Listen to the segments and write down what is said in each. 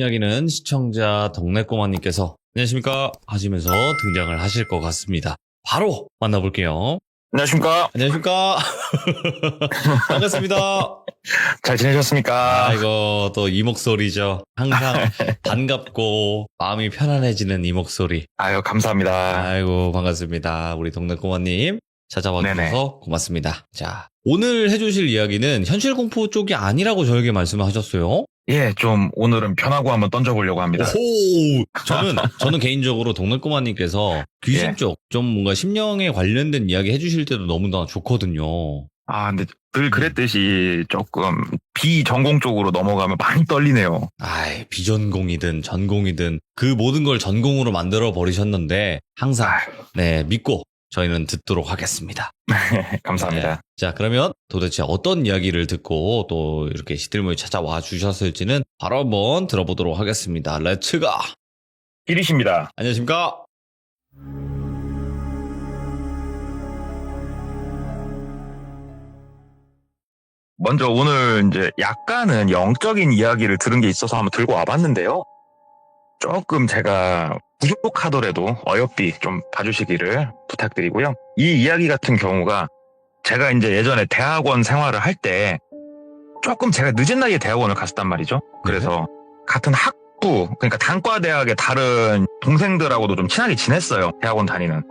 이야기는 시청자 덕내꼬마님께서 안녕하십니까 하시면서 등장을 하실 것 같습니다. 바로 만나볼게요. 안녕하십니까. 안녕하십니까. 반갑습니다. 잘 지내셨습니까? 아이고 또 이 목소리죠. 항상 반갑고 마음이 편안해지는 이 목소리. 아유, 감사합니다. 아이고 반갑습니다. 우리 동네꼬마님 찾아와 네네. 주셔서 고맙습니다. 자, 오늘 해주실 이야기는 현실 공포 쪽이 아니라고 저에게 말씀하셨어요. 예, 좀 오늘은 편하고 한번 던져보려고 합니다. 오, 저는 개인적으로 동네꼬마님께서 귀신 예. 쪽, 좀 뭔가 심령에 관련된 이야기 해주실 때도 너무나 좋거든요. 아, 근데 늘 그랬듯이 조금 비전공 쪽으로 넘어가면 많이 떨리네요. 아이, 비전공이든 전공이든 그 모든 걸 전공으로 만들어 버리셨는데 항상 아유, 네, 믿고 저희는 듣도록 하겠습니다. 감사합니다. 네. 자, 그러면 도대체 어떤 이야기를 듣고 또 이렇게 시들머리 찾아와 주셨을지는 바로 한번 들어보도록 하겠습니다. 렛츠가! 이리십니다. 안녕하십니까? 먼저 오늘 이제 약간은 영적인 이야기를 들은 게 있어서 한번 들고 와봤는데요. 조금 제가 부족하더라도 어여삐 좀 봐주시기를 부탁드리고요. 이 이야기 같은 경우가 제가 이제 예전에 대학원 생활을 할 때 조금 제가 늦은 나이에 대학원을 갔었단 말이죠. 그래서 같은 학부, 그러니까 단과대학의 다른 동생들하고도 좀 친하게 지냈어요. 대학원 다니는.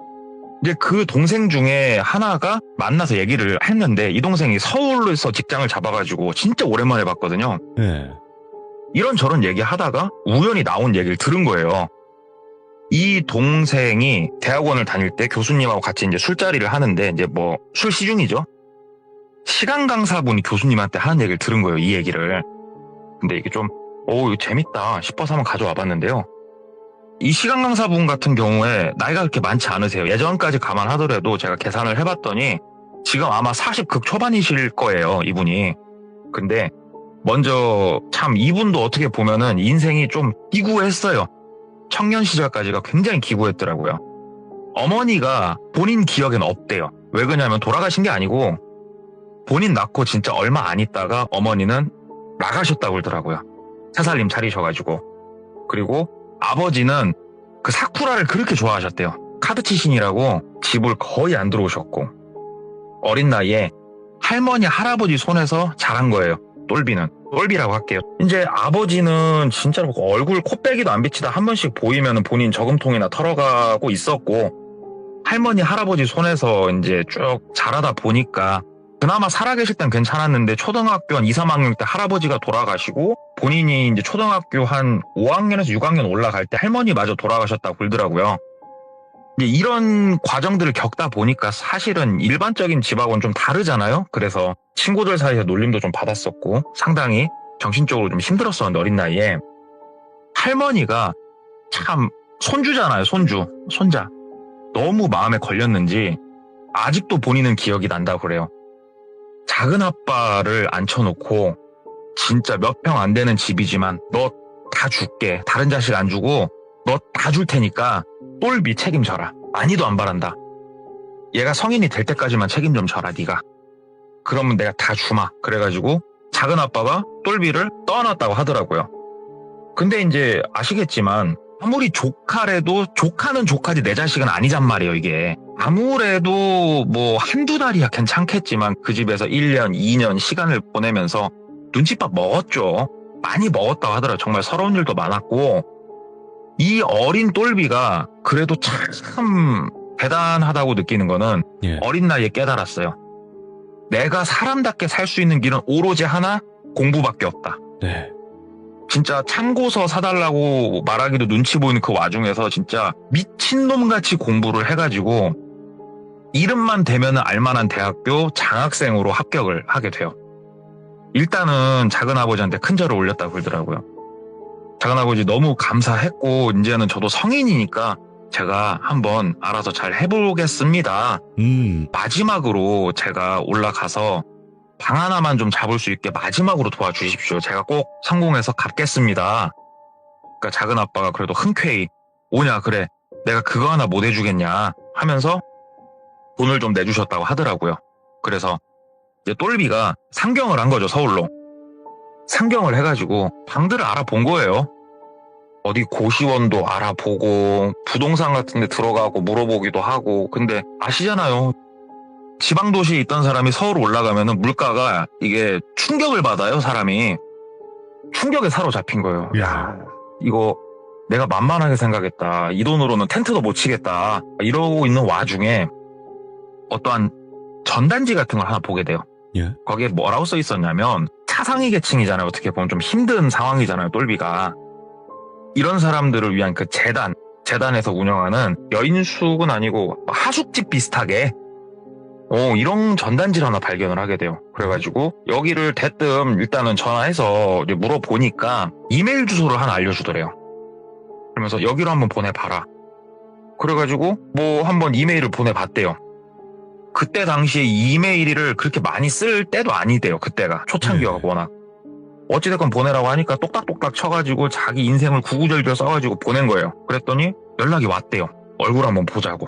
이제 그 동생 중에 하나가 만나서 얘기를 했는데 이 동생이 서울에서 직장을 잡아가지고 진짜 오랜만에 봤거든요. 네. 이런저런 얘기하다가 우연히 나온 얘기를 들은 거예요. 이 동생이 대학원을 다닐 때 교수님하고 같이 이제 술자리를 하는데 이제 뭐 술 시중이죠. 시간 강사분이 교수님한테 하는 얘기를 들은 거예요. 이 얘기를. 근데 이게 좀 이거 재밌다 싶어서 한번 가져와 봤는데요. 이 시간 강사분 같은 경우에 나이가 그렇게 많지 않으세요. 예전까지 감안하더라도 제가 계산을 해봤더니 지금 아마 40극 초반이실 거예요. 이분이. 근데 먼저 참 이분도 어떻게 보면은 인생이 좀 기구했어요. 청년 시절까지가 굉장히 기구했더라고요. 어머니가 본인 기억에는 없대요. 왜 그러냐면 돌아가신 게 아니고 본인 낳고 진짜 얼마 안 있다가 어머니는 나가셨다고 그러더라고요. 새살림 차리셔가지고. 그리고 아버지는 그 사쿠라를 그렇게 좋아하셨대요. 카드 치신이라고 집을 거의 안 들어오셨고 어린 나이에 할머니 할아버지 손에서 자란 거예요. 똘비는. 똘비라고 할게요. 이제 아버지는 진짜로 얼굴 코빼기도 안 비치다 한 번씩 보이면 본인 저금통이나 털어가고 있었고 할머니 할아버지 손에서 이제 쭉 자라다 보니까 그나마 살아계실 땐 괜찮았는데 초등학교 한 2, 3학년 때 할아버지가 돌아가시고 본인이 이제 초등학교 한 5학년에서 6학년 올라갈 때 할머니마저 돌아가셨다고 그러더라고요. 이제 이런 과정들을 겪다 보니까 사실은 일반적인 집하고는 좀 다르잖아요. 그래서 친구들 사이에서 놀림도 좀 받았었고 상당히 정신적으로 좀 힘들었었는데 어린 나이에 할머니가 참 손주잖아요. 손자. 너무 마음에 걸렸는지 아직도 본인은 기억이 난다고 그래요. 작은 아빠를 앉혀놓고 진짜 몇 평 안 되는 집이지만 너 다 줄게. 다른 자식 안 주고 너 다 줄 테니까 똘비 책임져라. 많이도 안 바란다. 얘가 성인이 될 때까지만 책임 좀 져라 네가. 그러면 내가 다 주마. 그래가지고 작은 아빠가 똘비를 떠안았다고 하더라고요. 근데 이제 아시겠지만 아무리 조카래도 조카는 조카지 내 자식은 아니란 말이에요 이게. 아무래도 뭐 한두 달이야 괜찮겠지만 그 집에서 1년, 2년 시간을 보내면서 눈칫밥 먹었죠. 많이 먹었다고 하더라고요. 정말 서러운 일도 많았고 이 어린 똘비가 그래도 참 대단하다고 느끼는 거는 어린 나이에 깨달았어요. 내가 사람답게 살 수 있는 길은 오로지 하나, 공부밖에 없다. 네. 진짜 참고서 사달라고 말하기도 눈치 보이는 그 와중에서 진짜 미친놈같이 공부를 해가지고 이름만 대면 알만한 대학교 장학생으로 합격을 하게 돼요. 일단은 작은아버지한테 큰 절을 올렸다고 그러더라고요. 작은아버지 너무 감사했고 이제는 저도 성인이니까 제가 한번 알아서 잘 해보겠습니다. 마지막으로 제가 올라가서 방 하나만 좀 잡을 수 있게 마지막으로 도와주십시오. 제가 꼭 성공해서 갚겠습니다. 그러니까 작은 아빠가 그래도 흔쾌히 오냐 그래 내가 그거 하나 못 해주겠냐 하면서 돈을 좀 내주셨다고 하더라고요. 그래서 이제 똘비가 상경을 한 거죠. 서울로. 상경을 해가지고 방들을 알아본 거예요. 어디 고시원도 알아보고 부동산 같은 데 들어가고 물어보기도 하고. 근데 아시잖아요. 지방도시에 있던 사람이 서울 올라가면은 물가가 이게 충격을 받아요, 사람이. 충격에 사로잡힌 거예요. 야, 이거 내가 만만하게 생각했다. 이 돈으로는 텐트도 못 치겠다. 이러고 있는 와중에 어떠한 전단지 같은 걸 하나 보게 돼요. 예. 거기에 뭐라고 써 있었냐면 차상위 계층이잖아요. 어떻게 보면 좀 힘든 상황이잖아요, 똘비가. 이런 사람들을 위한 그 재단에서 운영하는 여인숙은 아니고 하숙집 비슷하게 이런 전단지를 하나 발견을 하게 돼요. 그래가지고 여기를 대뜸 일단은 전화해서 이제 물어보니까 이메일 주소를 하나 알려주더래요. 그러면서 여기로 한번 보내봐라. 그래가지고 뭐 한번 이메일을 보내봤대요. 그때 당시에 이메일을 그렇게 많이 쓸 때도 아니대요. 그때가 초창기가 워낙. 어찌됐건 보내라고 하니까 똑딱똑딱 쳐가지고 자기 인생을 구구절절 써가지고 보낸 거예요. 그랬더니 연락이 왔대요. 얼굴 한번 보자고.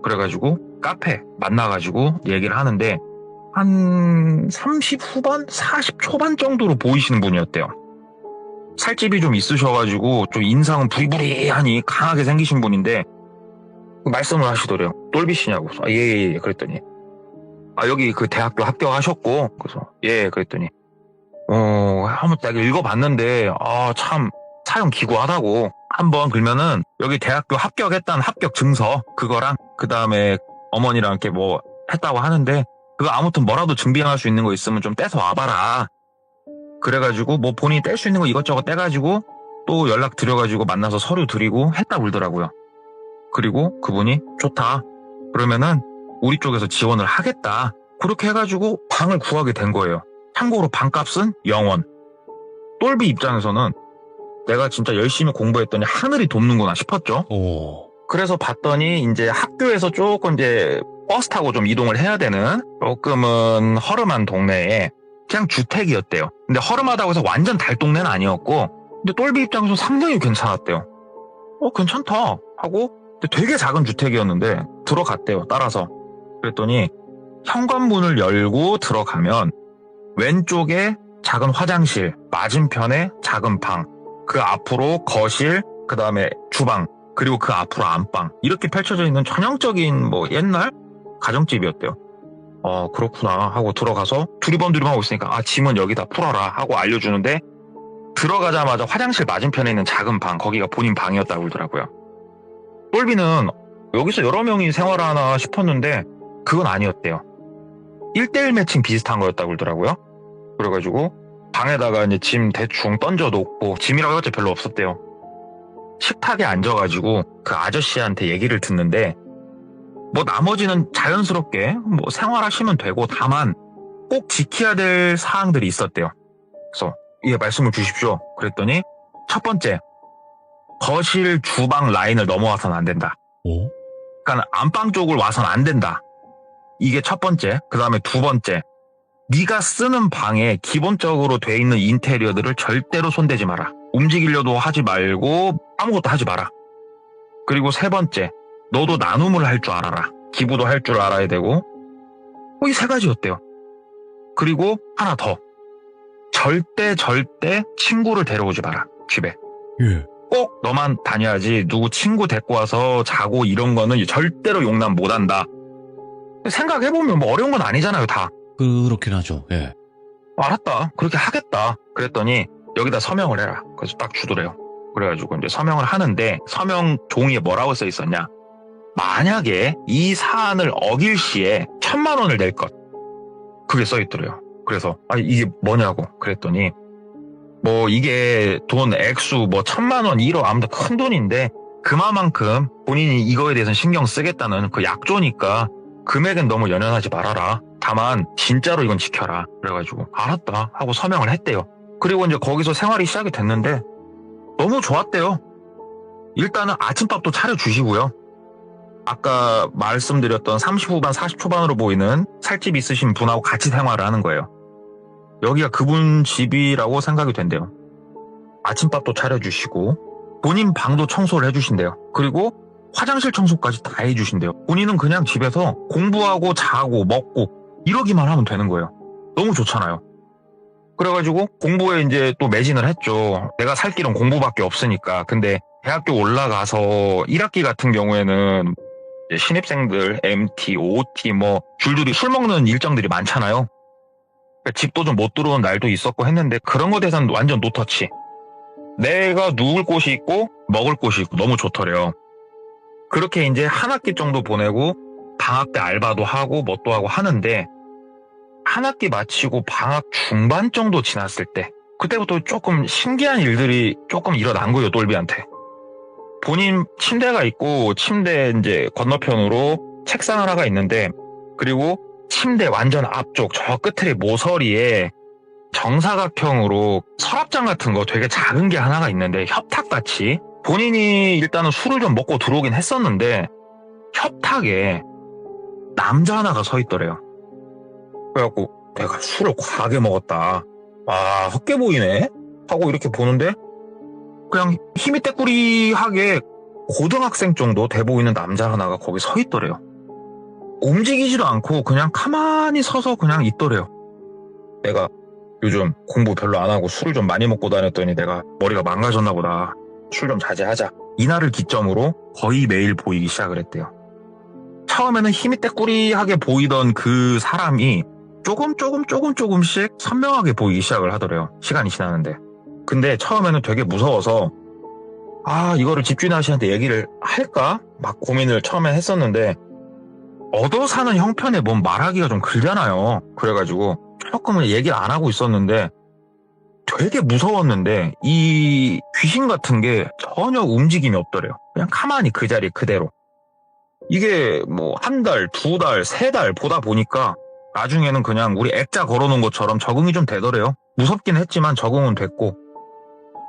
그래가지고 카페 만나가지고 얘기를 하는데 한 30 후반? 40 초반 정도로 보이시는 분이었대요. 살집이 좀 있으셔가지고 좀 인상은 부리부리하니 강하게 생기신 분인데 말씀을 하시더래요. 똘비 씨냐고. 예. 그랬더니 여기 그 대학교 합격하셨고. 그래서 예. 그랬더니 한번 딱 읽어봤는데 참 사용 기구하다고. 한번 그러면은 여기 대학교 합격했다는 합격 증서 그거랑 그 다음에 어머니랑 이렇게 뭐 했다고 하는데 그거 아무튼 뭐라도 증빙할 수 있는 거 있으면 좀 떼서 와봐라. 그래가지고 뭐 본인이 뗄 수 있는 거 이것저것 떼가지고 또 연락 드려가지고 만나서 서류 드리고 했다 그러더라고요. 그리고 그분이 좋다. 그러면은 우리 쪽에서 지원을 하겠다. 그렇게 해가지고 방을 구하게 된 거예요. 참고로 방값은 0원. 똘비 입장에서는 내가 진짜 열심히 공부했더니 하늘이 돕는구나 싶었죠. 그래서 봤더니 이제 학교에서 조금 이제 버스 타고 좀 이동을 해야 되는 조금은 허름한 동네에 그냥 주택이었대요. 근데 허름하다고 해서 완전 달동네는 아니었고 근데 똘비 입장에서 상당히 괜찮았대요. 괜찮다 하고 되게 작은 주택이었는데 들어갔대요. 따라서. 그랬더니 현관문을 열고 들어가면 왼쪽에 작은 화장실, 맞은편에 작은 방, 그 앞으로 거실, 그 다음에 주방, 그리고 그 앞으로 안방 이렇게 펼쳐져 있는 전형적인 뭐 옛날 가정집이었대요. 그렇구나 하고 들어가서 두리번 하고 있으니까 짐은 여기다 풀어라 하고 알려주는데 들어가자마자 화장실 맞은편에 있는 작은 방, 거기가 본인 방이었다고 그러더라고요. 똘비는 여기서 여러 명이 생활하나 싶었는데 그건 아니었대요. 1대1 매칭 비슷한 거였다고 그러더라고요. 그래가지고 방에다가 이제 짐 대충 던져놓고 짐이라고 해봤자 별로 없었대요. 식탁에 앉아가지고 그 아저씨한테 얘기를 듣는데 뭐 나머지는 자연스럽게 뭐 생활하시면 되고 다만 꼭 지켜야 될 사항들이 있었대요. 그래서 말씀을 주십시오. 그랬더니 첫 번째, 거실 주방 라인을 넘어와서는 안 된다. 그러니까 안방 쪽을 와서는 안 된다. 이게 첫 번째. 그 다음에 두 번째, 네가 쓰는 방에 기본적으로 돼 있는 인테리어들을 절대로 손대지 마라. 움직이려도 하지 말고 아무것도 하지 마라. 그리고 세 번째, 너도 나눔을 할 줄 알아라. 기부도 할 줄 알아야 되고. 이 세 가지였대요. 그리고 하나 더. 절대 친구를 데려오지 마라. 집에. 꼭 너만 다녀야지 누구 친구 데리고 와서 자고 이런 거는 절대로 용납 못한다. 생각해보면 뭐 어려운 건 아니잖아요, 다. 그렇긴 하죠. 예. 알았다. 그렇게 하겠다. 그랬더니 여기다 서명을 해라. 그래서 딱 주더래요. 그래가지고 이제 서명을 하는데 서명 종이에 뭐라고 써 있었냐. 만약에 이 사안을 어길 시에 1,000만 원을 낼 것. 그게 써 있더래요. 그래서 이게 뭐냐고 그랬더니 뭐 이게 돈 액수 뭐 1,000만 원 1억 아무튼 큰 돈인데 그만큼 본인이 이거에 대해서는 신경 쓰겠다는 그 약조니까 금액은 너무 연연하지 말아라. 다만 진짜로 이건 지켜라. 그래가지고 알았다 하고 서명을 했대요. 그리고 이제 거기서 생활이 시작이 됐는데 너무 좋았대요. 일단은 아침밥도 차려주시고요. 아까 말씀드렸던 30 후반 40 초반으로 보이는 살집 있으신 분하고 같이 생활을 하는 거예요. 여기가 그분 집이라고 생각이 된대요. 아침밥도 차려주시고 본인 방도 청소를 해주신대요. 그리고 화장실 청소까지 다 해주신대요. 본인은 그냥 집에서 공부하고 자고 먹고 이러기만 하면 되는 거예요. 너무 좋잖아요. 그래가지고 공부에 이제 또 매진을 했죠. 내가 살 길은 공부밖에 없으니까. 근데 대학교 올라가서 1학기 같은 경우에는 이제 신입생들 MT, OT 뭐 줄줄이 술 먹는 일정들이 많잖아요. 그러니까 집도 좀 못 들어오는 날도 있었고 했는데 그런 거에 대해서는 완전 노터치. 내가 누울 곳이 있고 먹을 곳이 있고 너무 좋더래요. 그렇게 이제 한 학기 정도 보내고 방학 때 알바도 하고 뭣도 하고 하는데 한 학기 마치고 방학 중반 정도 지났을 때 그때부터 조금 신기한 일들이 조금 일어난 거예요, 똘비한테. 본인 침대가 있고 침대 이제 건너편으로 책상 하나가 있는데 그리고 침대 완전 앞쪽 저 끝에 모서리에 정사각형으로 서랍장 같은 거 되게 작은 게 하나가 있는데 협탁같이 본인이 일단은 술을 좀 먹고 들어오긴 했었는데 협탁에 남자 하나가 서 있더래요. 그래갖고 내가 술을 과하게 먹었다. 아, 헛게 보이네? 하고 이렇게 보는데 그냥 힘이 떼꾸리하게 고등학생 정도 돼 보이는 남자 하나가 거기 서 있더래요. 움직이지도 않고 그냥 가만히 서서 그냥 있더래요. 내가 요즘 공부 별로 안 하고 술을 좀 많이 먹고 다녔더니 내가 머리가 망가졌나 보다. 술 좀 자제하자. 이날을 기점으로 거의 매일 보이기 시작을 했대요. 처음에는 힘이 떼꾸리하게 보이던 그 사람이 조금씩 선명하게 보이기 시작을 하더래요. 시간이 지나는데. 근데 처음에는 되게 무서워서 이거를 집주인 아저씨한테 얘기를 할까? 막 고민을 처음에 했었는데 얻어 사는 형편에 뭔 말하기가 좀 그러잖아요. 그래가지고 조금은 얘기를 안 하고 있었는데 되게 무서웠는데 이 귀신 같은 게 전혀 움직임이 없더래요. 그냥 가만히 그 자리 그대로. 이게 뭐 한 달, 두 달, 세 달 보다 보니까 나중에는 그냥 우리 액자 걸어놓은 것처럼 적응이 좀 되더래요. 무섭긴 했지만 적응은 됐고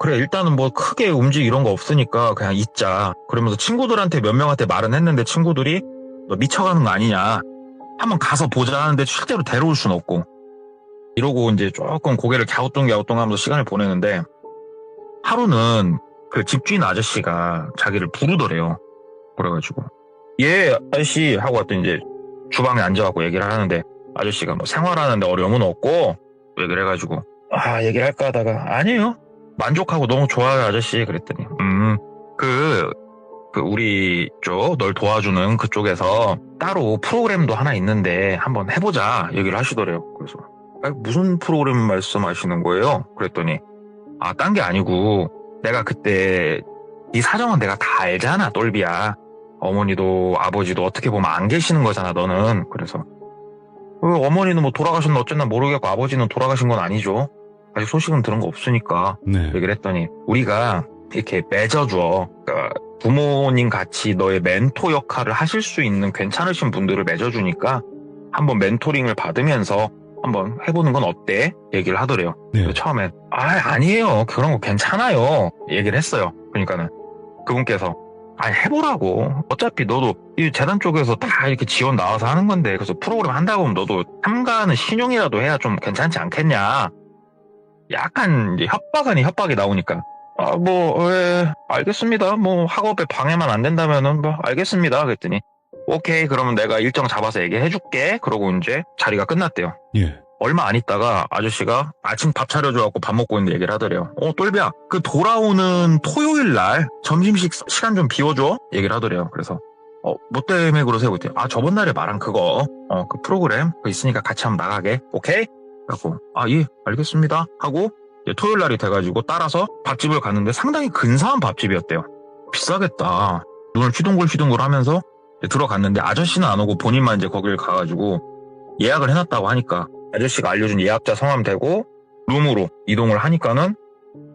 그래 일단은 뭐 크게 움직 이런 거 없으니까 그냥 있자. 그러면서 친구들한테 몇 명한테 말은 했는데 친구들이 너 미쳐가는 거 아니냐. 한번 가서 보자 하는데 실제로 데려올 순 없고 이러고 이제 조금 고개를 갸우뚱하면서 시간을 보내는데 하루는 그 집주인 아저씨가 자기를 부르더래요. 그래가지고 예 아저씨 하고 왔더니 이제 주방에 앉아갖고 얘기를 하는데 아저씨가 뭐 생활하는데 어려움은 없고 얘기를 해가지고 얘기를 할까 하다가 아니에요. 만족하고 너무 좋아요 아저씨 그랬더니 그 우리 쪽 널 도와주는 그쪽에서 따로 프로그램도 하나 있는데 한번 해보자 얘기를 하시더래요. 그래서 무슨 프로그램 말씀하시는 거예요? 그랬더니 딴 게 아니고 내가 그때 네 사정은 내가 다 알잖아 똘비야. 어머니도 아버지도 어떻게 보면 안 계시는 거잖아 너는. 그래서 어머니는 뭐 돌아가셨나 어쨌나 모르겠고 아버지는 돌아가신 건 아니죠. 아직 소식은 들은 거 없으니까 네. 얘기를 했더니 우리가 이렇게 맺어줘. 그러니까 부모님 같이 너의 멘토 역할을 하실 수 있는 괜찮으신 분들을 맺어주니까 한번 멘토링을 받으면서 한번 해보는 건 어때? 얘기를 하더래요. 네. 처음엔 아니에요. 그런 거 괜찮아요. 얘기를 했어요. 그러니까는 그분께서 해보라고. 어차피 너도 이 재단 쪽에서 다 이렇게 지원 나와서 하는 건데 그래서 프로그램 한다고 하면 너도 참가하는 신용이라도 해야 좀 괜찮지 않겠냐. 약간 이제 협박 아닌 협박이 나오니까 알겠습니다. 뭐 학업에 방해만 안 된다면은 뭐 알겠습니다. 그랬더니 오케이 그러면 내가 일정 잡아서 얘기해줄게. 그러고 이제 자리가 끝났대요. 예. 얼마 안 있다가 아저씨가 아침 밥 차려줘갖고 밥 먹고 있는데 얘기를 하더래요. 똘비야 그 돌아오는 토요일 날 점심식 시간 좀 비워줘. 얘기를 하더래요. 그래서 뭐 때문에 그러세요? 그랬더니 저번 날에 말한 그거 그 프로그램 그거 있으니까 같이 한번 나가게. 오케이? 그래갖고 예 알겠습니다 하고 토요일 날이 돼가지고 따라서 밥집을 갔는데 상당히 근사한 밥집이었대요. 비싸겠다. 눈을 휘둥글휘둥글 하면서 들어갔는데 아저씨는 안 오고 본인만 이제 거길 가가지고 예약을 해놨다고 하니까 아저씨가 알려준 예약자 성함 대고 룸으로 이동을 하니까는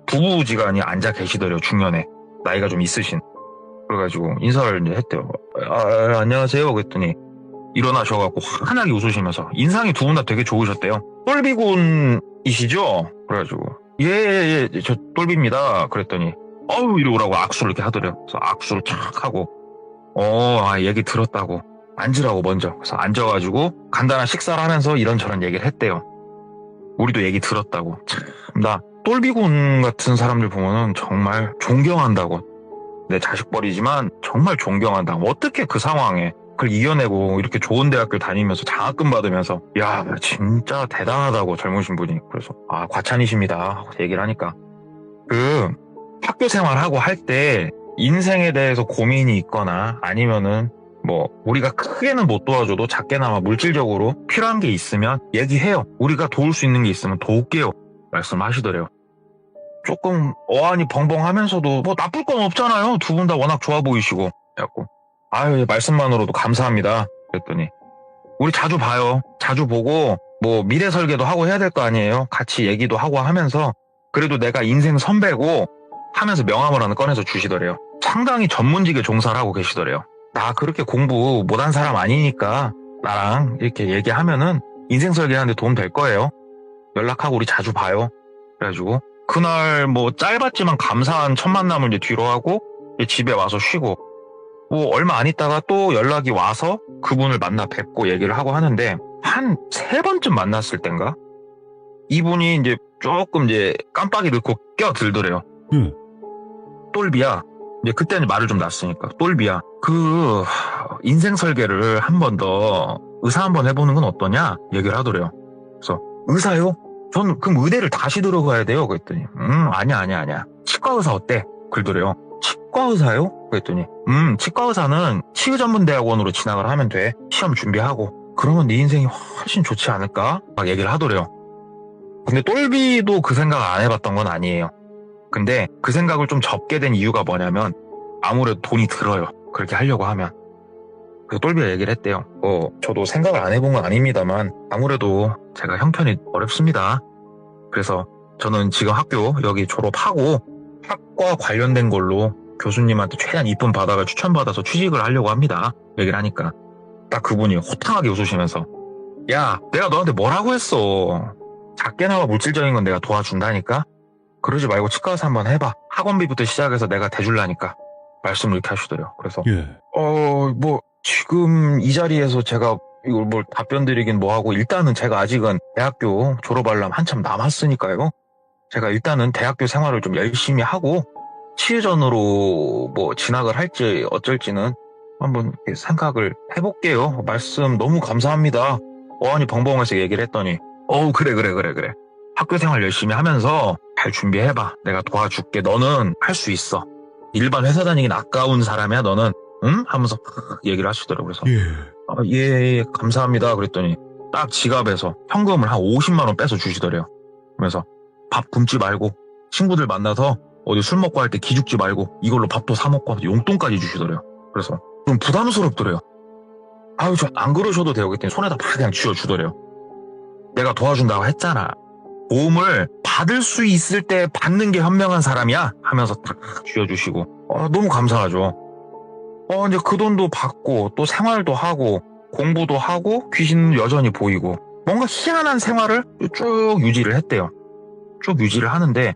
부부지간이 앉아 계시더래요. 중년에 나이가 좀 있으신. 그래가지고 인사를 이제 했대요. 안녕하세요. 그랬더니 일어나셔갖고 환하게 웃으시면서 인상이 두 분 다 되게 좋으셨대요. 똘비군이시죠? 그래가지고 예, 저 똘비입니다. 그랬더니 이러고 악수를 이렇게 하더래요. 그래서 악수를 착 하고 얘기 들었다고 앉으라고 먼저. 그래서 앉아가지고 간단한 식사를 하면서 이런저런 얘기를 했대요. 우리도 얘기 들었다고. 참, 나 똘비군 같은 사람들 보면은 정말 존경한다고. 내 자식벌이지만 정말 존경한다고. 어떻게 그 상황에 그걸 이겨내고 이렇게 좋은 대학교 다니면서 장학금 받으면서 야 진짜 대단하다고 젊으신 분이. 그래서 아 과찬이십니다 하고 얘기를 하니까 그 학교 생활하고 할 때 인생에 대해서 고민이 있거나 아니면은 뭐 우리가 크게는 못 도와줘도 작게나마 물질적으로 필요한 게 있으면 얘기해요. 우리가 도울 수 있는 게 있으면 도울게요 말씀하시더래요. 조금 어안이 벙벙하면서도 뭐 나쁠 건 없잖아요. 두 분 다 워낙 좋아 보이시고. 그래갖고 아유 말씀만으로도 감사합니다 그랬더니 우리 자주 봐요. 자주 보고 뭐 미래 설계도 하고 해야 될 거 아니에요. 같이 얘기도 하고 하면서 그래도 내가 인생 선배고 하면서 명함을 하나 꺼내서 주시더래요. 상당히 전문직에 종사를 하고 계시더래요. 나 그렇게 공부 못한 사람 아니니까 나랑 이렇게 얘기하면은 인생 설계하는데 도움 될 거예요. 연락하고 우리 자주 봐요. 그래가지고 그날 뭐 짧았지만 감사한 첫 만남을 이제 뒤로 하고 이제 집에 와서 쉬고 뭐 얼마 안 있다가 또 연락이 와서 그분을 만나 뵙고 얘기를 하고 하는데 한 3번쯤 만났을 땐가 이분이 이제 조금 이제 깜빡이 넣고 껴들더래요. 똘비야. 이제 그때는 말을 좀 놨으니까 똘비야. 그 인생 설계를 한 번 더 의사 한번 해보는 건 어떠냐 얘기를 하더래요. 그래서 의사요? 전 그럼 의대를 다시 들어가야 돼요. 그랬더니 아니야. 치과 의사 어때? 그러더래요. 치과 의사요? 그랬더니 치과 의사는 치의전문대학원으로 진학을 하면 돼. 시험 준비하고. 그러면 네 인생이 훨씬 좋지 않을까? 막 얘기를 하더래요. 근데 똘비도 그 생각 안 해봤던 건 아니에요. 근데 그 생각을 좀 접게 된 이유가 뭐냐면 아무래도 돈이 들어요. 그렇게 하려고 하면. 그래서 똘비가 얘기를 했대요. 저도 생각을 안 해본 건 아닙니다만 아무래도 제가 형편이 어렵습니다. 그래서 저는 지금 학교 여기 졸업하고 학과 관련된 걸로 교수님한테 최대한 이쁨 받아가 추천받아서 취직을 하려고 합니다. 얘기를 하니까 딱 그분이 호탕하게 웃으시면서 야 내가 너한테 뭐라고 했어. 작게나마 물질적인 건 내가 도와준다니까. 그러지 말고 치과 의사 한번 해봐. 학원비부터 시작해서 내가 대줄라니까. 말씀을 이렇게 하시더래요. 그래서 뭐 지금 이 자리에서 제가 이걸 뭘 답변 드리긴 뭐하고 일단은 제가 아직은 대학교 졸업하려면 한참 남았으니까요. 제가 일단은 대학교 생활을 좀 열심히 하고 치의전으로 뭐 진학을 할지 어쩔지는 한번 생각을 해볼게요. 말씀 너무 감사합니다. 어안이 벙벙해서 얘기를 했더니 그래. 학교 생활 열심히 하면서 잘 준비해봐. 내가 도와줄게. 너는 할 수 있어. 일반 회사 다니긴 아까운 사람이야 너는. 응? 하면서 얘기를 하시더라고요. 그래서 예, 감사합니다. 그랬더니 딱 지갑에서 현금을 한 50만 원 빼서 주시더래요. 그러면서 밥 굶지 말고 친구들 만나서 어디 술 먹고 할 때 기죽지 말고 이걸로 밥도 사 먹고 용돈까지 주시더래요. 그래서 좀 부담스럽더래요. 아유 저 안 그러셔도 돼요. 그랬더니 손에다 막 그냥 쥐어주더래요. 내가 도와준다고 했잖아. 도움을 받을 수 있을 때 받는 게 현명한 사람이야 하면서 딱 쥐어주시고 너무 감사하죠. 이제 그 돈도 받고 또 생활도 하고 공부도 하고 귀신은 여전히 보이고 뭔가 희한한 생활을 쭉 유지를 했대요. 쭉 유지를 하는데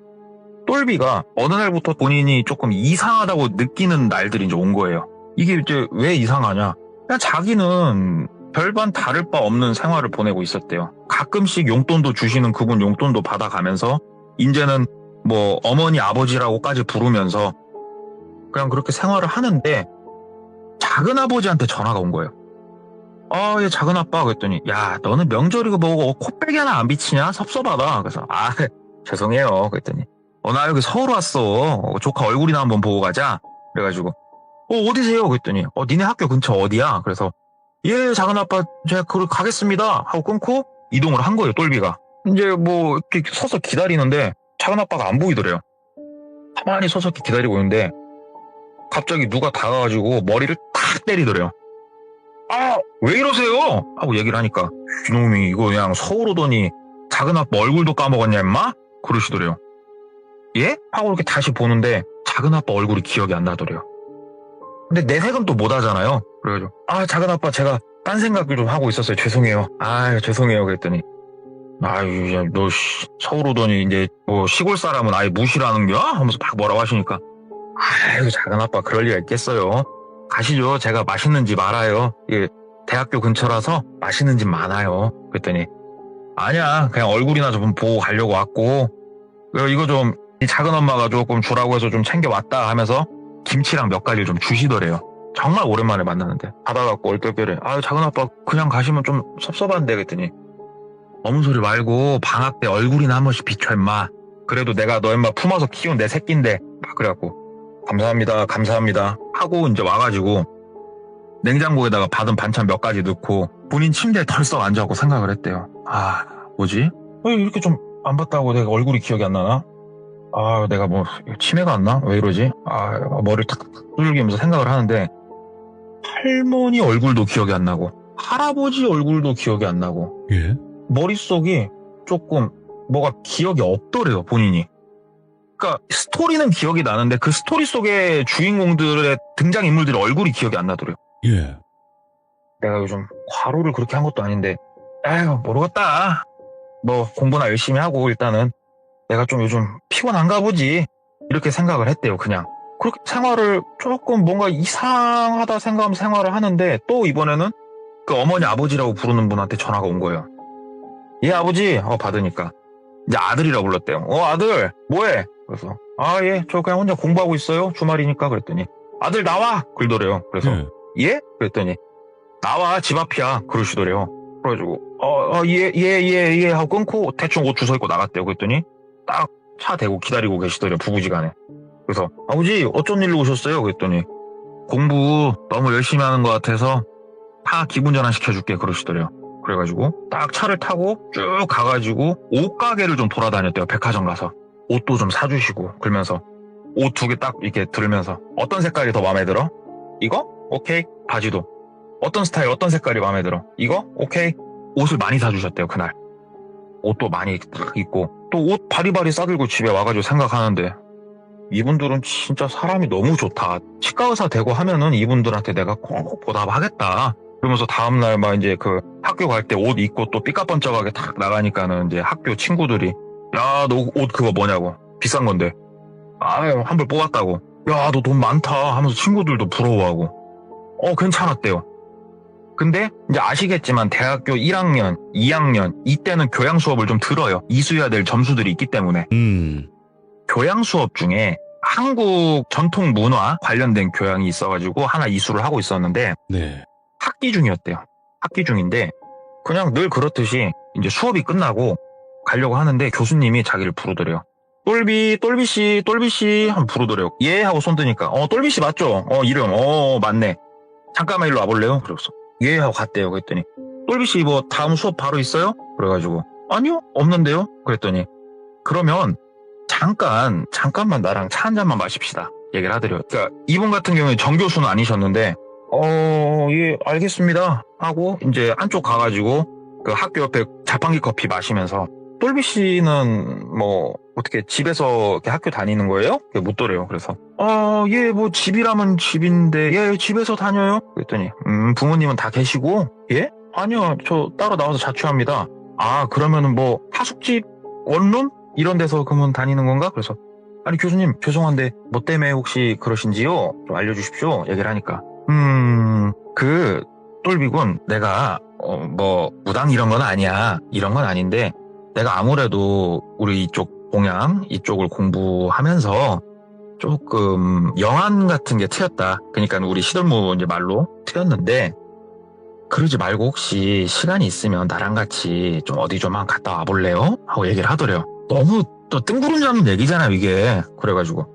똘비가 어느 날부터 본인이 조금 이상하다고 느끼는 날들이 이제 온 거예요. 이게 이제 왜 이상하냐? 그냥 자기는 별반 다를 바 없는 생활을 보내고 있었대요. 가끔씩 용돈도 주시는 그분 용돈도 받아가면서 이제는 뭐 어머니 아버지라고까지 부르면서 그냥 그렇게 생활을 하는데 작은아버지한테 전화가 온 거예요. 예, 작은아빠. 그랬더니 야 너는 명절이고 뭐고 코빼기 하나 안 비치냐? 섭섭하다. 그래서 죄송해요. 그랬더니 나 여기 서울 왔어. 조카 얼굴이나 한번 보고 가자. 그래가지고 어디세요? 그랬더니 니네 학교 근처 어디야? 그래서 예 작은아빠 제가 가겠습니다 하고 끊고 이동을 한 거예요. 똘비가 이제 뭐 이렇게 서서 기다리는데 작은아빠가 안 보이더래요. 가만히 서서 이렇게 기다리고 있는데 갑자기 누가 다가가지고 머리를 탁 때리더래요. 왜 이러세요? 하고 얘기를 하니까 이놈이 이거 그냥 서울 오더니 작은아빠 얼굴도 까먹었냐 임마? 그러시더래요. 예? 하고 이렇게 다시 보는데 작은아빠 얼굴이 기억이 안 나더래요. 근데 내색은 또 못하잖아요. 그래가지고 작은아빠 제가 딴 생각을 좀 하고 있었어요. 죄송해요. 죄송해요. 그랬더니 야, 너 서울 오더니 이제 뭐 시골 사람은 아예 무시라는 거야? 하면서 막 뭐라고 하시니까 작은아빠 그럴 리가 있겠어요. 가시죠. 제가 맛있는 집 알아요. 예, 대학교 근처라서 맛있는 집 많아요. 그랬더니 아니야 그냥 얼굴이나 좀 보고 가려고 왔고 이거 좀 작은엄마가 조금 주라고 해서 좀 챙겨왔다 하면서 김치랑 몇 가지를 좀 주시더래요. 정말 오랜만에 만났는데 받아갖고 얼떨결에 작은 아빠 그냥 가시면 좀 섭섭한데 그랬더니 어무 소리 말고 방학 때 얼굴이나 한 번씩 비춰 임마. 그래도 내가 너 임마 품어서 키운 내 새끼인데 막 그래갖고 감사합니다 하고 이제 와가지고 냉장고에다가 받은 반찬 몇 가지 넣고 본인 침대에 털썩 앉아갖고 생각을 했대요. 뭐지? 왜 이렇게 좀 안 봤다고 내가 얼굴이 기억이 안 나나? 내가 뭐 치매가 왔나? 왜 이러지? 머리를 탁 두들기면서 생각을 하는데 할머니 얼굴도 기억이 안 나고 할아버지 얼굴도 기억이 안 나고 예? 머릿속이 조금 뭐가 기억이 없더래요, 본인이. 그러니까 스토리는 기억이 나는데 그 스토리 속의 주인공들의 등장인물들의 얼굴이 기억이 안 나더래요. 예. 내가 요즘 과로를 그렇게 한 것도 아닌데 모르겠다. 뭐 공부나 열심히 하고 일단은 내가 좀 요즘 피곤한가 보지 이렇게 생각을 했대요. 그냥 그렇게 생활을 조금 뭔가 이상하다 생각하면서 생활을 하는데 또 이번에는 그 어머니 아버지라고 부르는 분한테 전화가 온 거예요. 예 아버지 받으니까 이제 아들이라고 불렀대요. 아들 뭐해? 그래서 예 저 그냥 혼자 공부하고 있어요 주말이니까 그랬더니 아들 나와 그러더래요. 그래서 예? 그랬더니 나와 집 앞이야 그러시더래요. 그래가지고 예 하고 끊고 대충 옷 주워 입고 나갔대요. 그랬더니 딱 차 대고 기다리고 계시더래요 부부지간에. 그래서 아버지 어쩐 일로 오셨어요? 그랬더니 공부 너무 열심히 하는 것 같아서 다 기분 전환 시켜줄게 그러시더래요. 그래가지고 딱 차를 타고 쭉 가가지고 옷가게를 좀 돌아다녔대요. 백화점 가서 옷도 좀 사주시고 그러면서 옷 2개 딱 이렇게 들으면서 어떤 색깔이 더 마음에 들어? 이거? 오케이. 바지도 어떤 스타일 어떤 색깔이 마음에 들어? 이거? 오케이. 옷을 많이 사주셨대요. 그날 옷도 많이 딱 입고 또 옷 바리바리 싸들고 집에 와가지고 생각하는데 이분들은 진짜 사람이 너무 좋다. 치과의사 되고 하면은 이분들한테 내가 꼭 보답하겠다. 그러면서 다음날 막 이제 그 학교 갈 때 옷 입고 또 삐까번쩍하게 탁 나가니까는 이제 학교 친구들이 야, 너 옷 그거 뭐냐고. 비싼 건데. 환불 뽑았다고. 야, 너 돈 많다 하면서 친구들도 부러워하고. 괜찮았대요. 근데 이제 아시겠지만 대학교 1학년, 2학년 이때는 교양 수업을 좀 들어요. 이수해야 될 점수들이 있기 때문에. 교양 수업 중에 한국 전통 문화 관련된 교양이 있어가지고 하나 이수를 하고 있었는데 네. 학기 중이었대요. 학기 중인데 그냥 늘 그렇듯이 이제 수업이 끝나고 가려고 하는데 교수님이 자기를 부르더래요. 똘비씨 한번 부르더래요. 예 하고 손 드니까 똘비씨 맞죠? 이름 맞네. 잠깐만 일로 와볼래요? 그래서 예 하고 갔대요. 그랬더니 똘비씨 뭐 다음 수업 바로 있어요? 그래가지고 아니요 없는데요? 그랬더니 그러면 잠깐만 나랑 차 한 잔만 마십시다. 얘기를 하더래요. 그러니까 이분 같은 경우에 정교수는 아니셨는데 예 알겠습니다 하고 이제 안쪽 가가지고 그 학교 옆에 자판기 커피 마시면서 똘비 씨는 뭐 어떻게 집에서 이렇게 학교 다니는 거예요? 묻더래요. 그래서 예 뭐 집이라면 집인데 예 집에서 다녀요? 그랬더니 부모님은 다 계시고 예? 아니요 저 따로 나와서 자취합니다. 그러면은 뭐 하숙집 원룸 이런 데서 그러면 다니는 건가? 그래서 아니 교수님 죄송한데 뭐 때문에 혹시 그러신지요? 좀 알려주십시오. 얘기를 하니까 그 똘비군 내가 뭐 무당 이런 건 아니야. 이런 건 아닌데 내가 아무래도 우리 이쪽 동양 이쪽을 공부하면서 조금 영안 같은 게 트였다. 그러니까 우리 시덜무 이제 말로 트였는데 그러지 말고 혹시 시간이 있으면 나랑 같이 좀 어디 좀 갔다 와볼래요? 하고 얘기를 하더래요. 너무 또 뜬구름 잡는 얘기잖아요 이게. 그래가지고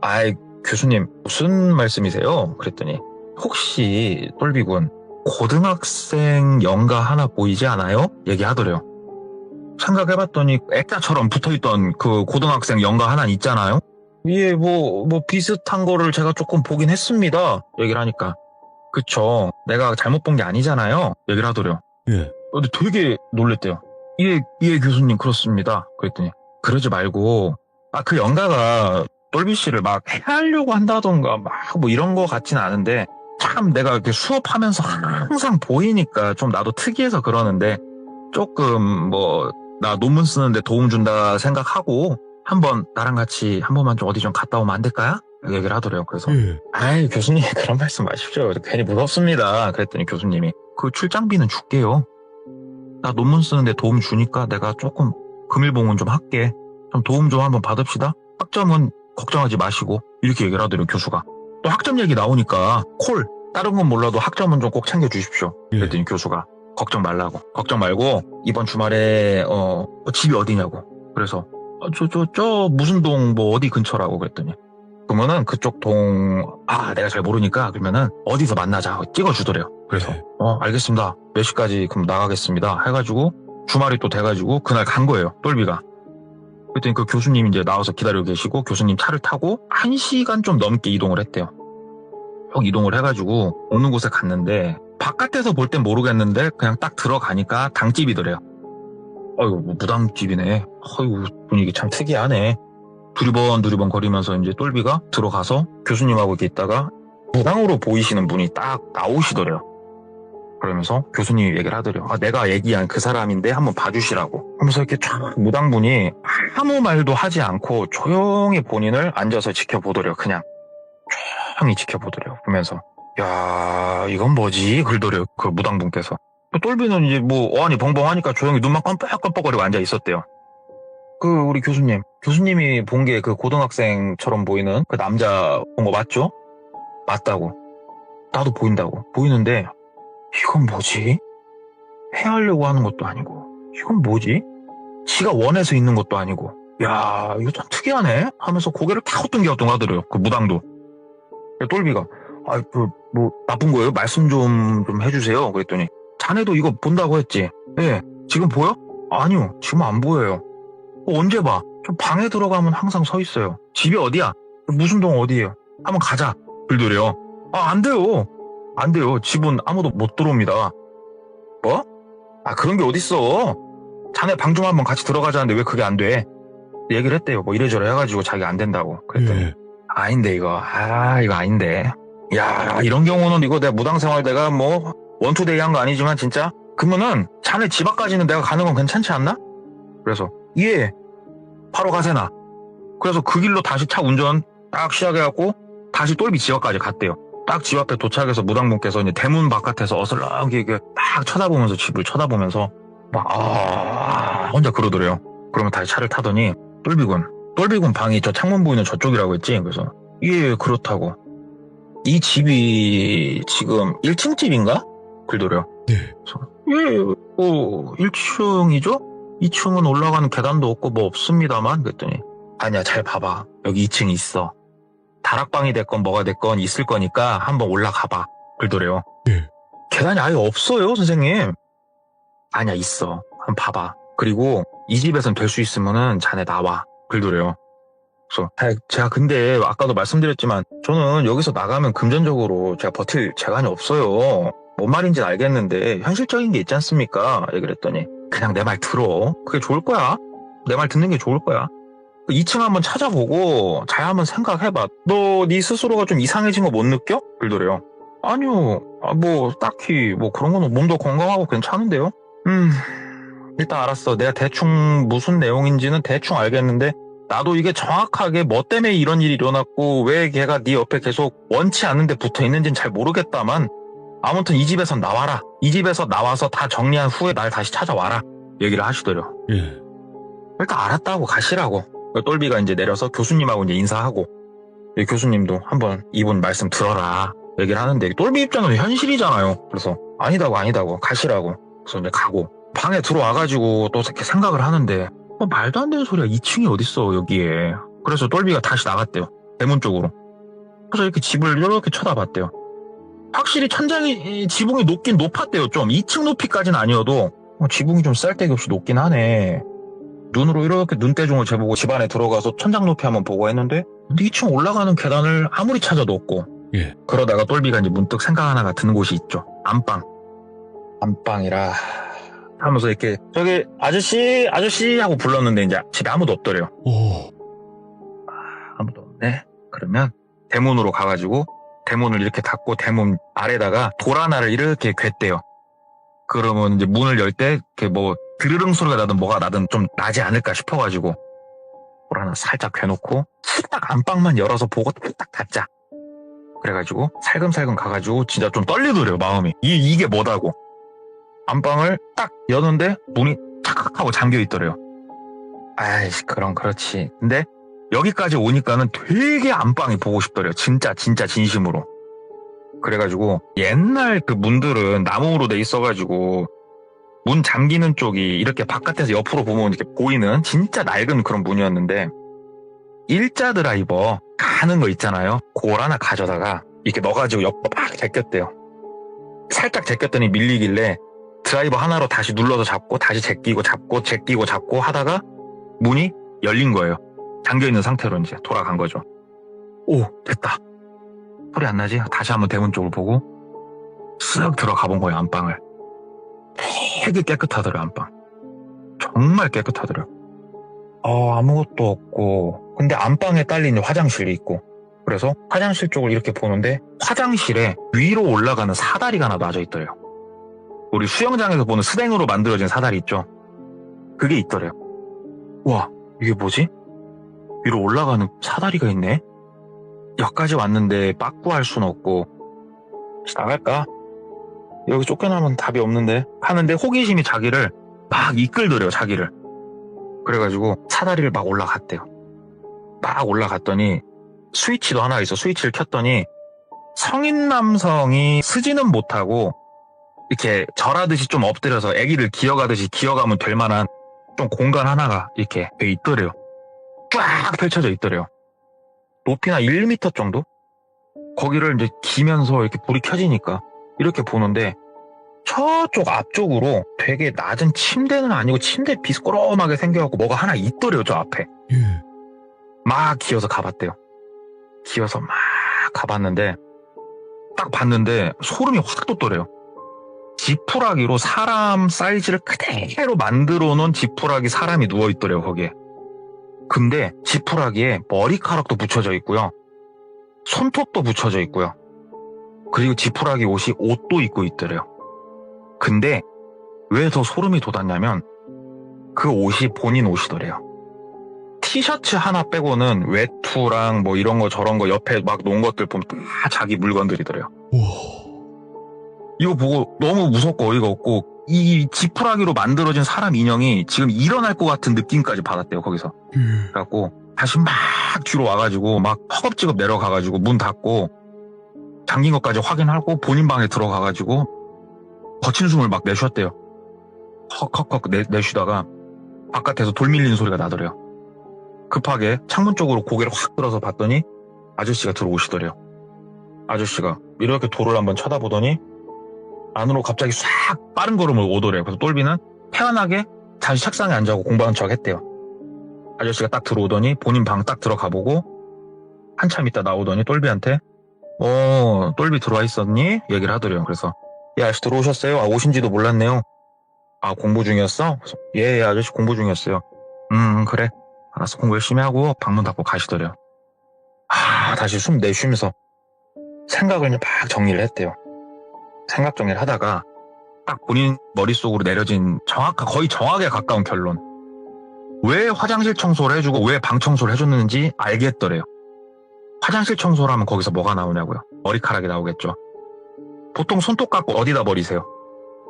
교수님 무슨 말씀이세요? 그랬더니 혹시 똘비군 고등학생 연가 하나 보이지 않아요? 얘기하더래요. 생각해봤더니 액자처럼 붙어있던 그 고등학생 연가 하나 있잖아요. 예, 뭐 비슷한 거를 제가 조금 보긴 했습니다. 얘기를 하니까 그쵸. 내가 잘못 본 게 아니잖아요. 얘기를 하더래요. 예. 근데 되게 놀랬대요. 예 교수님 그렇습니다. 그랬더니 그러지 말고 그 연가가 똘비 씨를 막 해하려고 한다던가 막 뭐 이런 거 같지는 않은데 참 내가 이렇게 수업하면서 항상 보이니까 좀 나도 특이해서 그러는데 조금 뭐 나 논문 쓰는데 도움 준다 생각하고 한번 나랑 같이 한 번만 좀 어디 좀 갔다 오면 안 될까요? 얘기를 하더래요. 그래서 교수님 그런 말씀 마십시오. 괜히 무섭습니다. 그랬더니 교수님이 그 출장비는 줄게요. 나 논문 쓰는데 도움 주니까 내가 조금 금일봉은 좀 할게. 좀 도움 좀 한번 받읍시다. 학점은 걱정하지 마시고 이렇게 얘기를 하더래요. 교수가. 또 학점 얘기 나오니까 다른 건 몰라도 학점은 좀 꼭 챙겨주십시오. 예. 그랬더니 교수가 걱정 말고 이번 주말에 집이 어디냐고. 그래서 저 무슨 동 뭐 어디 근처라고 그랬더니 그러면은 그쪽 내가 잘 모르니까 그러면은 어디서 만나자 찍어주더래요. 그래서 네. 알겠습니다. 몇 시까지 그럼 나가겠습니다. 해가지고 주말이 또 돼가지고 그날 간 거예요. 똘비가. 그랬더니 그 교수님이 이제 나와서 기다리고 계시고 교수님 차를 타고 1시간 좀 넘게 이동을 했대요. 쭉 이동을 해가지고 어느 곳에 갔는데 바깥에서 볼 땐 모르겠는데 그냥 딱 들어가니까 당집이더래요. 어이구 뭐 무당집이네. 어이구 분위기 참 특이하네. 두리번 거리면서 이제 똘비가 들어가서 교수님하고 이렇게 있다가 무당으로 보이시는 분이 딱 나오시더래요. 그러면서 교수님이 얘기를 하더래요. 내가 얘기한 그 사람인데 한번 봐주시라고 하면서 이렇게 쫙 무당분이 아무 말도 하지 않고 조용히 본인을 앉아서 지켜보더래요. 그냥 조용히 지켜보더래요. 그러면서 야 이건 뭐지? 그러더래요. 그 무당분께서. 똘비는 이제 뭐 어안이 벙벙하니까 조용히 눈만 깜빡깜빡거리고 앉아 있었대요. 우리 교수님이 본 게 그 고등학생처럼 보이는 그 남자 본 거 맞죠? 맞다고. 나도 보이는데 이건 뭐지? 해하려고 하는 것도 아니고 이건 뭐지? 지가 원해서 있는 것도 아니고 야 이거 참 특이하네 하면서 고개를 갸우뚱갸우뚱 하더래요. 그 무당도. 똘비가 뭐 나쁜 거예요? 말씀 좀 해주세요. 그랬더니 자네도 이거 본다고 했지? 네. 지금 보여? 아니요. 지금 안 보여요. 언제 봐? 저 방에 들어가면 항상 서 있어요. 집이 어디야? 무슨 동 어디예요? 한번 가자. 그러더래요. 안 돼요. 안 돼요. 집은 아무도 못 들어옵니다. 뭐? 그런 게 어딨어. 자네 방 좀 한번 같이 들어가자는데 왜 그게 안 돼? 얘기를 했대요. 뭐 이래저래 해가지고 자기가 안 된다고. 그랬더니 예. 아닌데 이거. 이거 아닌데. 야 이런 경우는 이거 내가 무당생활 내가 뭐 원투데이 한 거 아니지만 진짜 그러면은 자네 집 앞까지는 내가 가는 건 괜찮지 않나? 그래서 예 바로 가세나. 그래서 그 길로 다시 차 운전 딱 시작해갖고 다시 똘비 집 앞까지 갔대요. 딱 집 앞에 도착해서 무당분께서 이제 대문 바깥에서 어슬렁하게 딱 쳐다보면서 집을 쳐다보면서 혼자 그러더래요. 그러면 다시 차를 타더니 똘비군 방이 저 창문 보이는 저쪽이라고 했지. 그래서 예 그렇다고. 이 집이 지금 1층 집인가? 그러더래요. 네. 예 1층이죠? 2층은 올라가는 계단도 없고 뭐 없습니다만 그랬더니 아니야 잘 봐봐 여기 2층 있어. 다락방이 됐건 뭐가 됐건 있을 거니까 한번 올라가봐. 그러더래요. 네. 계단이 아예 없어요 선생님. 아니야 있어. 한번 봐봐. 그리고 이 집에선 될 수 있으면은 자네 나와. 그러더래요. 그래서 제가 근데 아까도 말씀드렸지만 저는 여기서 나가면 금전적으로 제가 버틸 재간이 없어요. 뭔 말인지는 알겠는데 현실적인 게 있지 않습니까? 얘기를 했더니 그냥 내 말 들어. 그게 좋을 거야. 내 말 듣는 게 좋을 거야. 2층 한번 찾아보고 잘 한번 생각해봐. 너 네 스스로가 좀 이상해진 거 못 느껴? 그러더래요. 아니요. 뭐 딱히 뭐 그런 거는 몸도 건강하고 괜찮은데요. 일단 알았어. 내가 대충 무슨 내용인지는 대충 알겠는데 나도 이게 정확하게 뭐 때문에 이런 일이 일어났고 왜 걔가 네 옆에 계속 원치 않는데 붙어 있는지는 잘 모르겠다만 아무튼 이 집에서 나와라. 이 집에서 나와서 다 정리한 후에 날 다시 찾아와라. 얘기를 하시더래요. 예. 일단 알았다고 가시라고. 똘비가 이제 내려서 교수님하고 이제 인사하고 교수님도 한번 이분 말씀 들어라. 얘기를 하는데 똘비 입장은 현실이잖아요. 그래서 아니다고 가시라고. 그래서 이제 가고 방에 들어와가지고 또 이렇게 생각을 하는데 말도 안 되는 소리야. 2층이 어딨어 여기에. 그래서 똘비가 다시 나갔대요. 대문 쪽으로. 그래서 이렇게 집을 이렇게 쳐다봤대요. 확실히 지붕이 높긴 높았대요. 좀 2층 높이까지는 아니어도 지붕이 좀 쌀데기 없이 높긴 하네. 눈으로 이렇게 눈대중을 재보고 집 안에 들어가서 천장 높이 한번 보고 했는데 근데 2층 올라가는 계단을 아무리 찾아도 없고. 예. 그러다가 똘비가 이제 문득 생각 하나가 드는 곳이 있죠. 안방이라 하면서 이렇게 저기 아저씨 하고 불렀는데 이제 집에 아무도 없더래요. 오. 아무도 없네. 그러면 대문으로 가가지고 대문을 이렇게 닫고 대문 아래다가 돌 하나를 이렇게 괵대요. 그러면 이제 문을 열 때 이렇게 뭐 드르릉 소리가 나든 뭐가 나든 좀 나지 않을까 싶어가지고 돌 하나 살짝 괵놓고 딱 안방만 열어서 보고 딱 닫자. 그래가지고 살금살금 가가지고 진짜 좀 떨리더래요 마음이. 이게 뭐다고. 안방을 딱 여는데 문이 탁 하고 잠겨 있더래요. 아이씨 그럼 그렇지. 근데 여기까지 오니까는 되게 안방이 보고 싶더래요. 진짜 진심으로. 그래가지고 옛날 그 문들은 나무로 돼 있어가지고 문 잠기는 쪽이 이렇게 바깥에서 옆으로 보면 이렇게 보이는 진짜 낡은 그런 문이었는데 일자 드라이버 가는 거 있잖아요. 그걸 하나 가져다가 이렇게 넣어가지고 옆으로 막 제꼈대요. 살짝 제꼈더니 밀리길래 드라이버 하나로 다시 눌러서 잡고 다시 제끼고 잡고 하다가 문이 열린 거예요. 잠겨있는 상태로 이제 돌아간 거죠. 오, 됐다. 소리 안 나지? 다시 한번 대문 쪽을 보고 쓱 들어가 본 거예요, 안방을. 되게 깨끗하더래요, 안방. 정말 깨끗하더래요. 아무것도 없고 근데 안방에 딸린 화장실이 있고 그래서 화장실 쪽을 이렇게 보는데 화장실에 위로 올라가는 사다리가 하나 놔져 있더래요. 우리 수영장에서 보는 스댕으로 만들어진 사다리 있죠? 그게 있더래요. 와, 이게 뭐지? 위로 올라가는 사다리가 있네? 여기까지 왔는데 빠꾸할 순 없고 나갈까? 여기 쫓겨나면 답이 없는데 하는데 호기심이 자기를 막 이끌더래요, 자기를. 그래가지고 사다리를 막 올라갔대요. 막 올라갔더니 스위치도 하나 있어. 스위치를 켰더니 성인 남성이 쓰지는 못하고 이렇게 절하듯이 좀 엎드려서 아기를 기어가듯이 기어가면 될 만한 좀 공간 하나가 이렇게 돼 있더래요. 쫙 펼쳐져 있더래요. 높이나 1m 정도? 거기를 이제 기면서 이렇게 불이 켜지니까 이렇게 보는데 저쪽 앞쪽으로 되게 낮은 침대는 아니고 침대 비스꼬롬하게 생겨갖고 뭐가 하나 있더래요, 저 앞에. 막 기어서 가봤대요. 기어서 막 가봤는데 딱 봤는데 소름이 확 돋더래요. 지푸라기로 사람 사이즈를 그대로 만들어 놓은 지푸라기 사람이 누워있더래요, 거기에. 근데 지푸라기에 머리카락도 붙여져 있고요. 손톱도 붙여져 있고요. 그리고 지푸라기 옷이 옷도 입고 있더래요. 근데 왜 더 소름이 돋았냐면 그 옷이 본인 옷이더래요. 티셔츠 하나 빼고는 외투랑 뭐 이런 거 저런 거 옆에 막 놓은 것들 보면 다 자기 물건들이더래요. 이거 보고 너무 무섭고 어이가 없고 이 지푸라기로 만들어진 사람 인형이 지금 일어날 것 같은 느낌까지 받았대요, 거기서. 그래갖고 다시 막 뒤로 와가지고 막 허겁지겁 내려가가지고 문 닫고 잠긴 것까지 확인하고 본인 방에 들어가가지고 거친 숨을 막 내쉬었대요. 헉헉헉 내쉬다가 바깥에서 돌 밀리는 소리가 나더래요. 급하게 창문 쪽으로 고개를 확 들어서 봤더니 아저씨가 들어오시더래요. 아저씨가 이렇게 돌을 한번 쳐다보더니 안으로 갑자기 싹 빠른 걸음을 오더래요. 그래서 똘비는 태연하게 다시 책상에 앉아고 공부하는 척 했대요. 아저씨가 딱 들어오더니 본인 방 딱 들어가 보고 한참 있다 나오더니 똘비한테 똘비 들어와 있었니? 얘기를 하더래요. 그래서 예, 아저씨 들어오셨어요? 오신지도 몰랐네요. 공부 중이었어? 그래서, 예, 아저씨 공부 중이었어요. 그래. 알았어, 공부 열심히 하고 방문 닫고 가시더래요. 다시 숨 내쉬면서 생각을 막 정리를 했대요. 생각 정리를 하다가 딱 본인 머릿속으로 내려진 거의 정확에 가까운 결론. 왜 화장실 청소를 해주고 왜 방 청소를 해줬는지 알겠더래요. 화장실 청소를 하면 거기서 뭐가 나오냐고요. 머리카락이 나오겠죠. 보통 손톱 깎고 어디다 버리세요?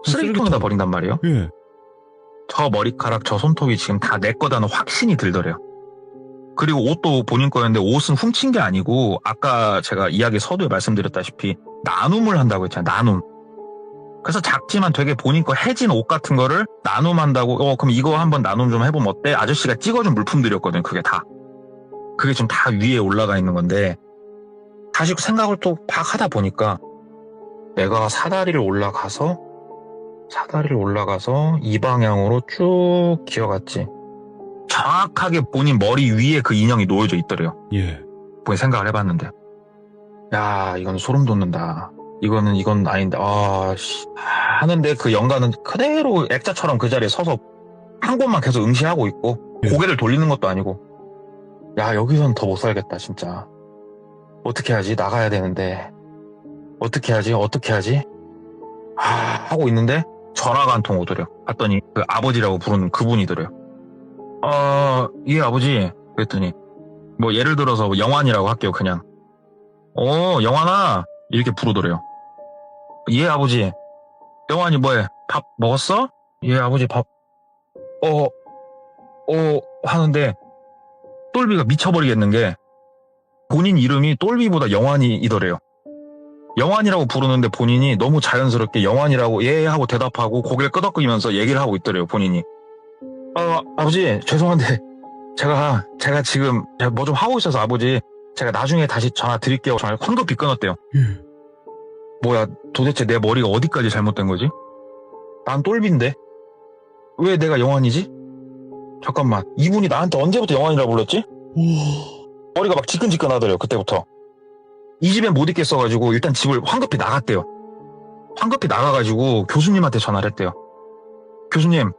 쓰레기통에다 버린단 말이에요. 예. 저 머리카락, 저 손톱이 지금 다 내 거다는 확신이 들더래요. 그리고 옷도 본인 거였는데 옷은 훔친 게 아니고 아까 제가 이야기 서두에 말씀드렸다시피 나눔을 한다고 했잖아요. 나눔. 그래서 작지만 되게 본인 거 해진 옷 같은 거를 나눔한다고 그럼 이거 한번 나눔 좀 해보면 어때? 아저씨가 찍어준 물품들이었거든요. 그게 다. 그게 지금 다 위에 올라가 있는 건데 다시 생각을 또 막 하다 보니까 내가 사다리를 올라가서 이 방향으로 쭉 기어갔지. 정확하게 본인 머리 위에 그 인형이 놓여져 있더래요. 예. 본인 생각을 해봤는데 야, 이건 소름 돋는다. 이건 아닌데 하는데 그 영가는 그대로 액자처럼 그 자리에 서서 한 곳만 계속 응시하고 있고 예. 고개를 돌리는 것도 아니고 야, 여기선 더 못 살겠다 진짜. 어떻게 하지? 나가야 되는데 어떻게 하지? 하고 있는데 전화가 한 통 오더래요. 봤더니 그 아버지라고 부르는 그분이더래요. 예, 아버지. 그랬더니 뭐 예를 들어서 영환이라고 할게요. 그냥 영환아 이렇게 부르더래요. 예, 아버지. 영환이 뭐해? 밥 먹었어? 예, 아버지 밥. 하는데 똘비가 미쳐버리겠는 게 본인 이름이 똘비보다 영환이더래요. 영환이라고 부르는데 본인이 너무 자연스럽게 영환이라고 예 하고 대답하고 고개를 끄덕이면서 얘기를 하고 있더래요, 본인이. 아버지, 죄송한데 제가 지금 뭐 좀 하고 있어서 아버지 제가 나중에 다시 전화 드릴게요. 전화 황급히 끊었대요. 뭐야, 도대체 내 머리가 어디까지 잘못된 거지? 난 똘비인데 왜 내가 영환이지? 잠깐만, 이분이 나한테 언제부터 영환이라고 불렀지? 머리가 막 지끈지끈하더래요, 그때부터. 이 집에 못 있겠어가지고 일단 집을 황급히 나갔대요. 황급히 나가가지고 교수님한테 전화를 했대요. 교수님,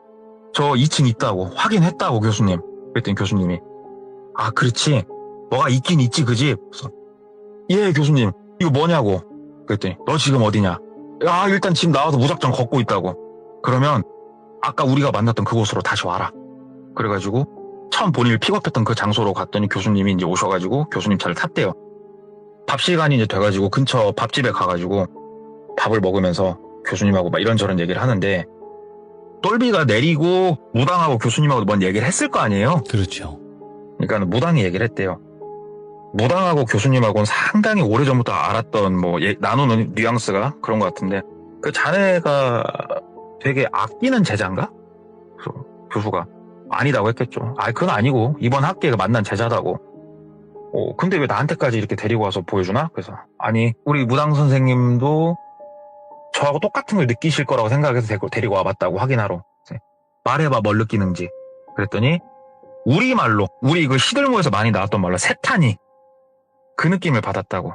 저 2층 있다고 확인했다고 교수님. 그랬더니 교수님이 아, 그렇지, 너가 있긴 있지 그 집. 그래서 예 교수님, 이거 뭐냐고. 그랬더니 너 지금 어디냐. 야, 일단 집 나와서 무작정 걷고 있다고. 그러면 아까 우리가 만났던 그곳으로 다시 와라. 그래가지고 처음 본인을 픽업했던 그 장소로 갔더니 교수님이 이제 오셔가지고 교수님 차를 탔대요. 밥 시간이 이제 돼가지고 근처 밥집에 가가지고 밥을 먹으면서 교수님하고 막 이런저런 얘기를 하는데, 똘비가 내리고 무당하고 교수님하고 뭔 얘기를 했을 거 아니에요. 그렇죠. 그러니까 무당이 얘기를 했대요. 무당하고 교수님하고는 상당히 오래전부터 알았던 뭐 나누는 뉘앙스가 그런 것 같은데, 그 자네가 되게 아끼는 제자인가? 그래서 교수가 아니다고 했겠죠. 그건 아니고 이번 학기에 만난 제자다고. 근데 왜 나한테까지 이렇게 데리고 와서 보여주나? 그래서 아니, 우리 무당 선생님도 저하고 똑같은 걸 느끼실 거라고 생각해서 데리고 와봤다고, 확인하러. 말해봐, 뭘 느끼는지. 그랬더니 우리말로, 우리 그 시들모에서 많이 나왔던 말로 세탄이 그 느낌을 받았다고.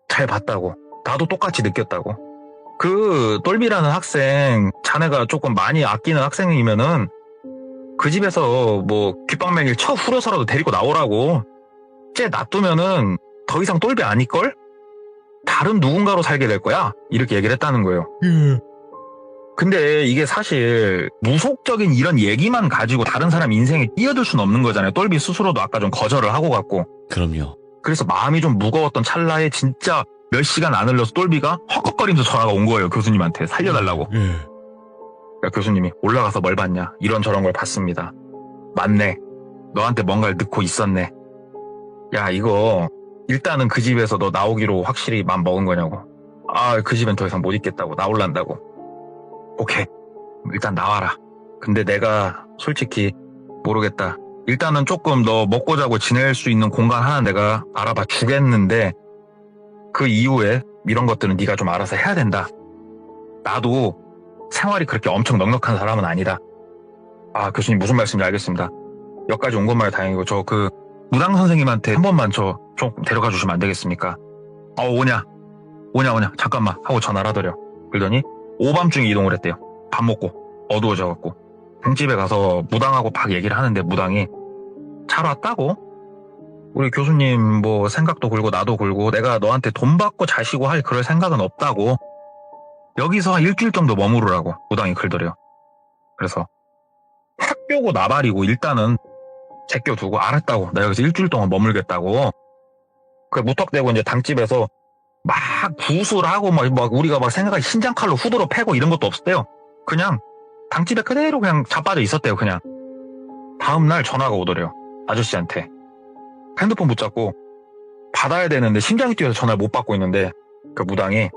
잘 봤다고. 나도 똑같이 느꼈다고. 그 똘비라는 학생, 자네가 조금 많이 아끼는 학생이면은 그 집에서 뭐 귓방맹이를 쳐 후려서라도 데리고 나오라고. 쟤 놔두면은 더 이상 똘비 아닐걸? 다른 누군가로 살게 될 거야. 이렇게 얘기를 했다는 거예요. 근데 이게 사실 무속적인 이런 얘기만 가지고 다른 사람 인생에 끼어들 수는 없는 거잖아요. 똘비 스스로도 아까 좀 거절을 하고 갔고. 그럼요. 그래서 마음이 좀 무거웠던 찰나에 진짜 몇 시간 안 흘러서 똘비가 헉헉거리면서 전화가 온 거예요. 교수님한테 살려달라고. 그러니까 교수님이 올라가서 뭘 봤냐. 이런저런 걸 봤습니다. 맞네. 너한테 뭔가를 넣고 있었네. 야, 이거 일단은 그 집에서 너 나오기로 확실히 맘 먹은 거냐고. 그 집엔 더 이상 못 있겠다고. 나올란다고. 오케이, 일단 나와라. 근데 내가 솔직히 모르겠다. 일단은 조금 너 먹고 자고 지낼 수 있는 공간 하나 내가 알아봐 주겠는데, 그 이후에 이런 것들은 네가 좀 알아서 해야 된다. 나도 생활이 그렇게 엄청 넉넉한 사람은 아니다. 교수님 무슨 말씀인지 알겠습니다. 여기까지 온 것만이 다행이고, 저 그 무당 선생님한테 한 번만 저 좀 데려가 주시면 안 되겠습니까? 오냐 잠깐만 하고 전화를 하더래요. 그러더니 오밤중에 이동을 했대요. 밥 먹고 어두워져갖고 중집에 가서 무당하고 막 얘기를 하는데, 무당이 잘 왔다고? 우리 교수님 뭐 생각도 굴고 나도 굴고 내가 너한테 돈 받고 자시고 할 그럴 생각은 없다고. 여기서 한 일주일 정도 머무르라고 무당이 그러더래요. 그래서 학교고 나발이고 일단은 제껴두고, 알았다고. 나 여기서 일주일 동안 머물겠다고. 그 무턱대고 이제 당집에서 막 구술하고 막 우리가 막 생각하기 신장칼로 후드로 패고 이런 것도 없었대요. 그냥 당집에 그대로 그냥 자빠져 있었대요. 그냥 다음날 전화가 오더래요. 아저씨한테 핸드폰 붙잡고 받아야 되는데 심장이 뛰어서 전화를 못 받고 있는데, 그 무당이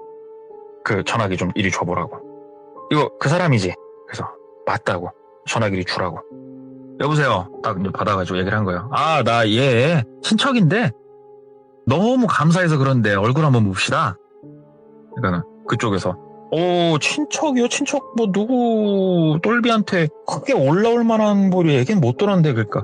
그 전화기 좀 이리 줘보라고. 이거 그 사람이지? 그래서 맞다고. 전화기를 주라고. 여보세요. 딱 이제 받아가지고 얘기를 한 거예요. 나 얘 친척인데 너무 감사해서 그런데 얼굴 한번 봅시다. 그러니까는 그쪽에서 친척이요? 친척 뭐 누구 똘비한테 크게 올라올 만한 뭐 얘기는 못 들었는데. 그러니까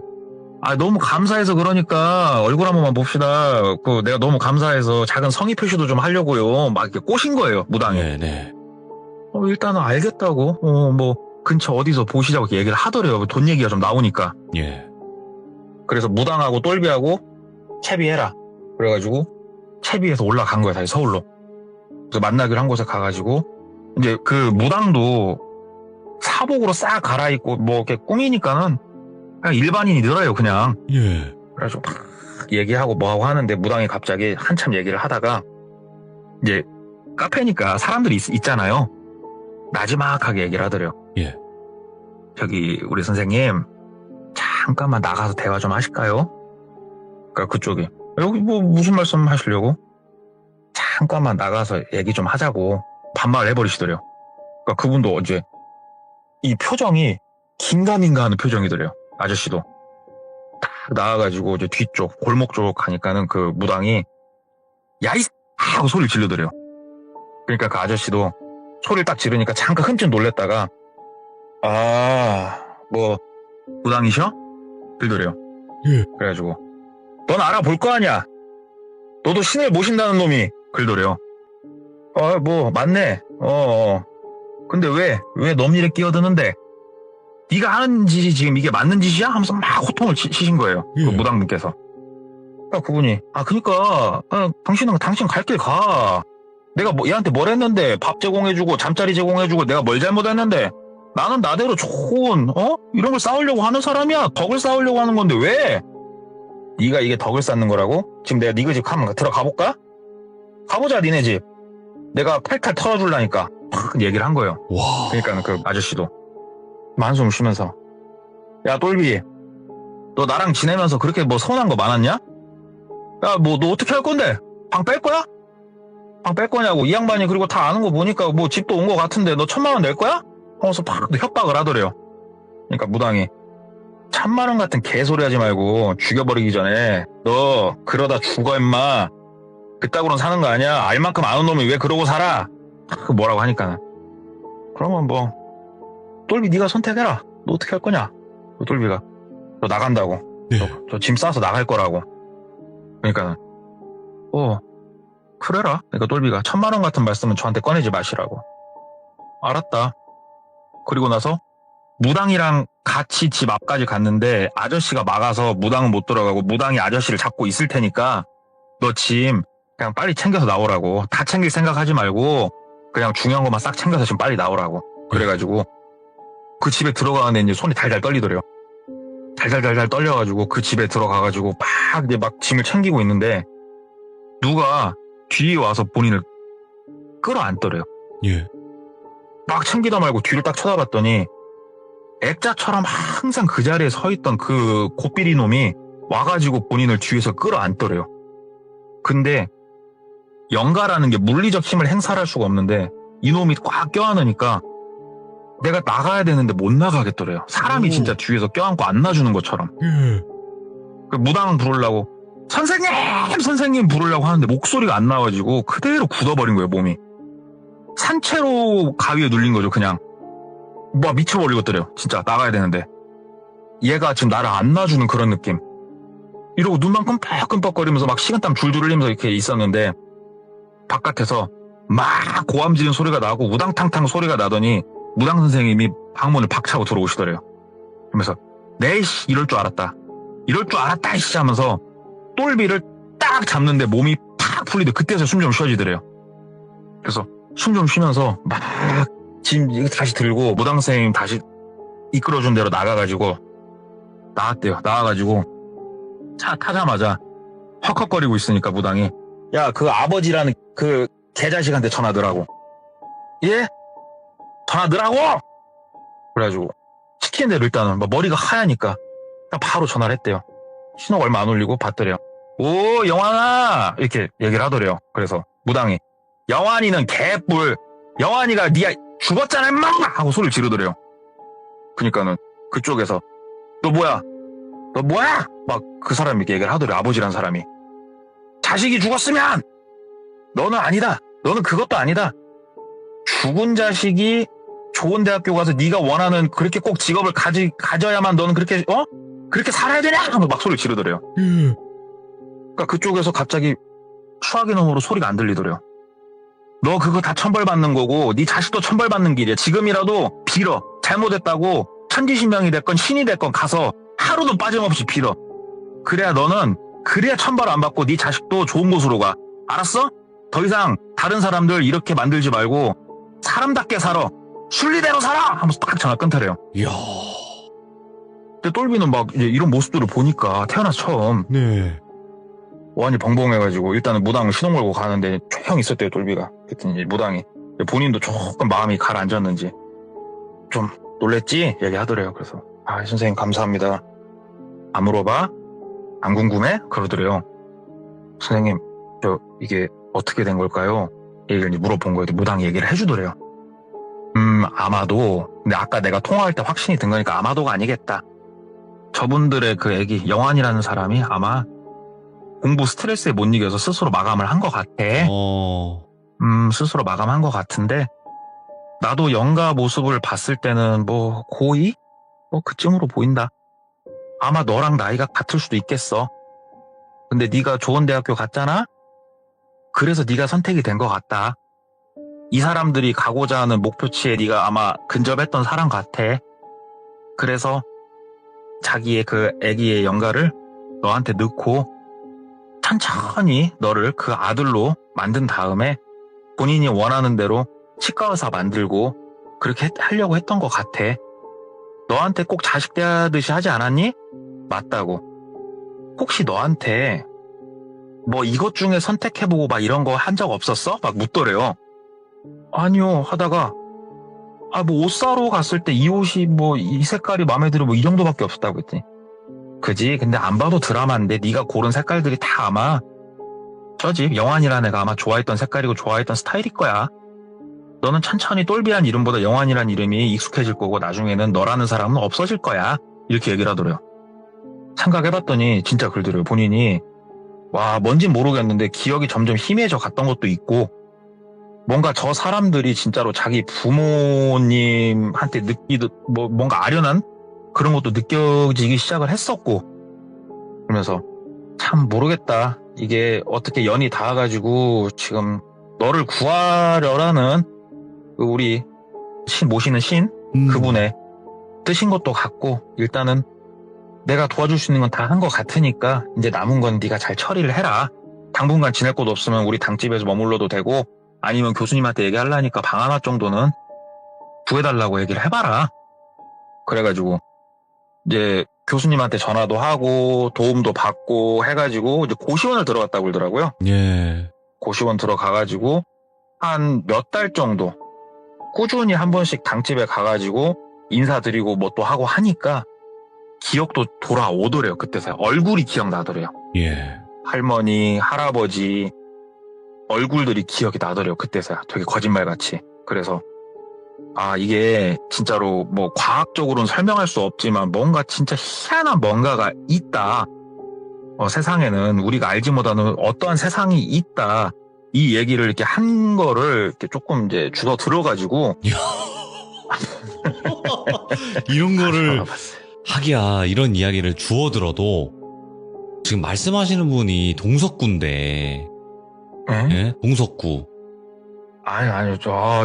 너무 감사해서 그러니까 얼굴 한 번만 봅시다. 내가 너무 감사해서 작은 성의 표시도 좀 하려고요. 막 이렇게 꼬신 거예요, 무당이. 네네. 일단은 알겠다고. 뭐 근처 어디서 보시자고 이렇게 얘기를 하더래요. 돈 얘기가 좀 나오니까. 예. 그래서 무당하고 똘비하고 채비해라. 그래가지고 채비해서 올라간 거야, 다시 서울로. 그래서 만나기로 한 곳에 가가지고 이제 그 무당도 사복으로 싹 갈아입고 뭐 이렇게 꾸미니까는 그냥 일반인이 늘어요, 그냥. 예. 그래가지고 막 얘기하고 뭐하고 하는데, 무당이 갑자기 한참 얘기를 하다가 이제 카페니까 사람들이 있잖아요. 나지막하게 얘기를 하더래요. 예. 저기 우리 선생님 잠깐만 나가서 대화 좀 하실까요? 그러니까 그쪽이 여기 뭐 무슨 말씀 하시려고? 잠깐만 나가서 얘기 좀 하자고 반말을 해버리시더래요. 그러니까 그분도 이제 이 표정이 긴가민가 하는 표정이더래요. 아저씨도. 딱 나와가지고 이제 뒤쪽 골목 쪽 가니까는 그 무당이 야이 하고 소리를 지르더래요. 그러니까 그 아저씨도 소리를 딱 지르니까 잠깐 흠칫 놀랬다가 뭐 무당이셔? 들더래요. 예. 그래가지고 넌 알아볼 거 아니야. 너도 신을 모신다는 놈이 그러더래요. 뭐 맞네. 근데 왜 놈 일에 끼어드는데? 네가 하는 짓이 지금 이게 맞는 짓이야? 하면서 막 호통을 치신 거예요. 예. 그 무당분께서. 그러니까 그분이 당신은 당신 갈 길 가. 내가 얘한테 뭘 했는데 밥 제공해주고 잠자리 제공해주고 내가 뭘 잘못했는데 나는 나대로 좋은 이런 걸 쌓으려고 하는 사람이야. 덕을 쌓으려고 하는 건데 왜? 네가 이게 덕을 쌓는 거라고? 지금 내가 네 집 한번 들어가 볼까? 가보자 니네 집. 내가 팔칼 털어줄라니까 팍 얘기를 한 거예요. 와. 그러니까 그 아저씨도 한숨 쉬면서 야 똘비 너 나랑 지내면서 그렇게 뭐 서운한 거 많았냐? 야 뭐 너 어떻게 할 건데? 방 뺄 거야? 방 뺄 거냐고. 이 양반이 그리고 다 아는 거 보니까 뭐 집도 온 거 같은데 너 1,000만 원 낼 거야? 하면서 팍 협박을 하더래요. 그러니까 무당이 1,000만 원 같은 개소리 하지 말고 죽여버리기 전에 너 그러다 죽어 임마. 그따구로는 사는 거 아니야. 알 만큼 아는 놈이 왜 그러고 살아? 그 뭐라고 하니까 그러면 뭐 똘비 네가 선택해라. 너 어떻게 할 거냐? 그 똘비가 너 나간다고. 네. 저 짐 싸서 나갈 거라고. 그러니까 그래라. 그러니까 똘비가 1,000만 원 같은 말씀은 저한테 꺼내지 마시라고. 알았다. 그리고 나서 무당이랑 같이 집 앞까지 갔는데 아저씨가 막아서 무당은 못 들어가고 무당이 아저씨를 잡고 있을 테니까 너 짐 그냥 빨리 챙겨서 나오라고. 다 챙길 생각하지 말고 그냥 중요한 것만 싹 챙겨서 지금 빨리 나오라고. 그래가지고 그 집에 들어가는데 이제 손이 달달 떨리더래요. 달달달달 떨려가지고 그 집에 들어가가지고 막 이제 막 짐을 챙기고 있는데 누가 뒤에 와서 본인을 끌어안더래요. 예. 막 챙기다 말고 뒤를 딱 쳐다봤더니 액자처럼 항상 그 자리에 서 있던 그 고삐리 놈이 와가지고 본인을 뒤에서 끌어안더래요. 근데 영가라는 게 물리적 힘을 행사할 수가 없는데 이놈이 꽉 껴안으니까 내가 나가야 되는데 못 나가겠더래요. 사람이 오. 진짜 뒤에서 껴안고 안 놔주는 것처럼. 예. 그 무당 부르려고 선생님 부르려고 하는데 목소리가 안 나와가지고 그대로 굳어버린 거예요. 몸이. 산채로 가위에 눌린 거죠. 그냥 뭐 미쳐버리겠더래요. 진짜 나가야 되는데 얘가 지금 나를 안 놔주는 그런 느낌. 이러고 눈만 끔뻑끔뻑거리면서 막 식은땀 줄줄 흘리면서 이렇게 있었는데 바깥에서 막 고함 지르는 소리가 나고 우당탕탕 소리가 나더니 무당 선생님이 방문을 박차고 들어오시더래요. 그러면서 네이씨 이럴 줄 알았다 이씨 하면서 똘비를 딱 잡는데 몸이 팍 풀리더 그때서 숨 좀 쉬어지더래요. 그래서 숨 좀 쉬면서 막 짐 다시 들고 무당 선생님 다시 이끌어준 대로 나가가지고 나왔대요. 나와가지고 차 타자마자 헉헉거리고 있으니까 무당이 야 그 아버지라는 그 개자식한테 전화더라고. 예? 전화더라고? 그래가지고 시키는 대로 일단은 뭐 머리가 하얘니까 그냥 바로 전화를 했대요. 신호가 얼마 안 울리고 받더래요. 오 영환아 이렇게 얘기를 하더래요. 그래서 무당이 영환이는 개뿔 영환이가 니가 죽었잖아 임마 하고 소리를 지르더래요. 그러니까는 그쪽에서 너 뭐야 막 그 사람이 이렇게 얘기를 하더래요. 아버지란 사람이 자식이 죽었으면 너는 아니다. 너는 그것도 아니다. 죽은 자식이 좋은 대학교 가서 네가 원하는 그렇게 꼭 직업을 가져야만 너는 그렇게 그렇게 살아야 되냐 하면서 막 소리를 지르더래요. 예. 그러니까 그쪽에서 갑자기 추악의 놈으로 소리가 안 들리더래요. 너 그거 다 천벌받는 거고 네 자식도 천벌받는 길이야. 지금이라도 빌어. 잘못했다고 천지신명이 됐건 신이 됐건 가서 하루도 빠짐없이 빌어. 그래야 천벌 안 받고 네 자식도 좋은 곳으로 가. 알았어? 더 이상 다른 사람들 이렇게 만들지 말고 사람답게 살아. 순리대로 살아! 하면서 딱 전화 끊더래요. 이야. 근데 똘비는 막 이제 이런 모습들을 보니까 태어나서 처음 네. 완전히 벙벙해가지고 일단은 무당을 시동 걸고 가는데 조용 있었대요. 똘비가. 그랬더니 무당이 본인도 조금 마음이 가라앉았는지 좀 놀랬지? 얘기하더래요. 그래서 선생님 감사합니다. 안 물어봐? 안 궁금해? 그러더래요. 선생님 이게 어떻게 된 걸까요? 얘기를 이제 물어본 거예요. 무당 얘기를 해주더래요. 아마도, 근데 아까 내가 통화할 때 확신이 든 거니까 아마도가 아니겠다. 저분들의 그 애기, 영환이라는 사람이 아마 공부 스트레스에 못 이겨서 스스로 마감을 한 것 같아. 스스로 마감한 것 같은데, 나도 영가 모습을 봤을 때는 뭐 고2? 뭐 그쯤으로 보인다. 아마 너랑 나이가 같을 수도 있겠어. 근데 네가 좋은 대학교 갔잖아? 그래서 네가 선택이 된 것 같다. 이 사람들이 가고자 하는 목표치에 네가 아마 근접했던 사람 같아. 그래서 자기의 그 아기의 영가를 너한테 넣고 천천히 너를 그 아들로 만든 다음에 본인이 원하는 대로 치과 의사 만들고 그렇게 하려고 했던 것 같아. 너한테 꼭 자식 대하듯이 하지 않았니? 맞다고. 혹시 너한테 뭐 이것 중에 선택해보고 막 이런 거 한 적 없었어? 막 묻더래요. 아니요 하다가 뭐 옷 사러 갔을 때 이 옷이 뭐 이 색깔이 마음에 들어 뭐 이 정도밖에 없었다고 했더니 그지? 근데 안 봐도 드라마인데 네가 고른 색깔들이 다 아마 저집 영환이라는 애가 아마 좋아했던 색깔이고 좋아했던 스타일일 거야. 너는 천천히 똘비한 이름보다 영환이란 이름이 익숙해질 거고 나중에는 너라는 사람은 없어질 거야. 이렇게 얘기를 하더래요. 생각해봤더니 진짜 그러더래요. 본인이 와 뭔진 모르겠는데 기억이 점점 희미해져 갔던 것도 있고 뭔가 저 사람들이 진짜로 자기 부모님한테 뭐 뭔가 아련한 그런 것도 느껴지기 시작을 했었고 그러면서 참 모르겠다. 이게 어떻게 연이 닿아가지고 지금 너를 구하려라는 우리 모시는 신 그분의 뜻인 것도 같고 일단은 내가 도와줄 수 있는 건 다 한 것 같으니까 이제 남은 건 네가 잘 처리를 해라. 당분간 지낼 곳 없으면 우리 당집에서 머물러도 되고 아니면 교수님한테 얘기하려니까 방 하나 정도는 구해달라고 얘기를 해봐라. 그래가지고 이제 교수님한테 전화도 하고 도움도 받고 해가지고 이제 고시원을 들어갔다고 그러더라고요. 예. 고시원 들어가가지고 한 몇 달 정도 꾸준히 한 번씩 당집에 가가지고 인사드리고 뭐 또 하고 하니까 기억도 돌아오더래요. 그때서야 얼굴이 기억나더래요. 예. 할머니, 할아버지 얼굴들이 기억이 나더래요. 그때서야 되게 거짓말같이. 그래서 이게 진짜로 뭐 과학적으로는 설명할 수 없지만 뭔가 진짜 희한한 뭔가가 있다. 세상에는 우리가 알지 못하는 어떠한 세상이 있다. 이 얘기를 이렇게 한 거를 이렇게 조금 이제 주워 들어가지고 이런 거를 알아봤어요. 하기야 이런 이야기를 주워 들어도 지금 말씀하시는 분이 동석구인데 예? 동석구 아니요.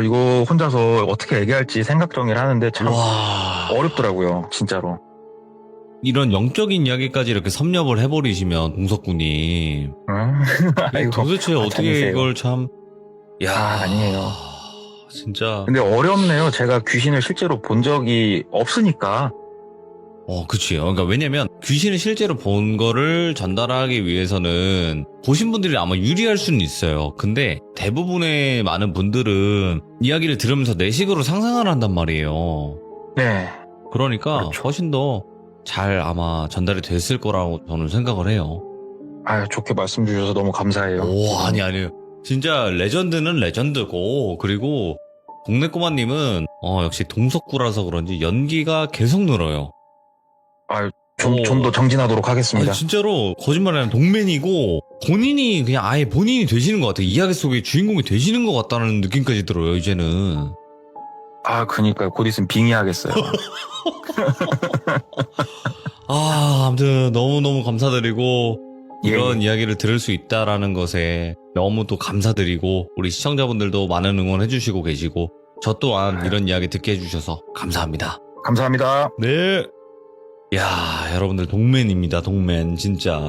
이거 혼자서 어떻게 얘기할지 생각 정리를 하는데 참 와 어렵더라고요. 진짜로. 이런 영적인 이야기까지 이렇게 섭렵을 해버리시면 동석구님 아이고, 도대체 어떻게 참으세요. 이걸 참 야 아니에요. 진짜 근데 어렵네요. 제가 귀신을 실제로 본 적이 없으니까. 그치요. 그러니까 왜냐면 귀신을 실제로 본 거를 전달하기 위해서는 보신 분들이 아마 유리할 수는 있어요. 근데 대부분의 많은 분들은 이야기를 들으면서 내식으로 상상을 한단 말이에요. 네. 그러니까 그렇죠. 훨씬 더 잘 아마 전달이 됐을 거라고 저는 생각을 해요. 좋게 말씀 주셔서 너무 감사해요. 아니에요. 진짜 레전드는 레전드고 그리고 동네 꼬마님은 역시 동석구라서 그런지 연기가 계속 늘어요. 좀 더 정진하도록 하겠습니다. 진짜로 거짓말 아니라 동맨이고 본인이 그냥 아예 본인이 되시는 것 같아요. 이야기 속의 주인공이 되시는 것 같다는 느낌까지 들어요 이제는. 그니까요. 곧 있으면 빙의하겠어요. 아무튼 너무너무 감사드리고 이런 예. 이야기를 들을 수 있다라는 것에 너무 또 감사드리고 우리 시청자분들도 많은 응원해주시고 계시고 저 또한 이런 이야기 듣게 해주셔서 감사합니다. 감사합니다. 네. 야, 여러분들 동맨입니다. 동맨 진짜.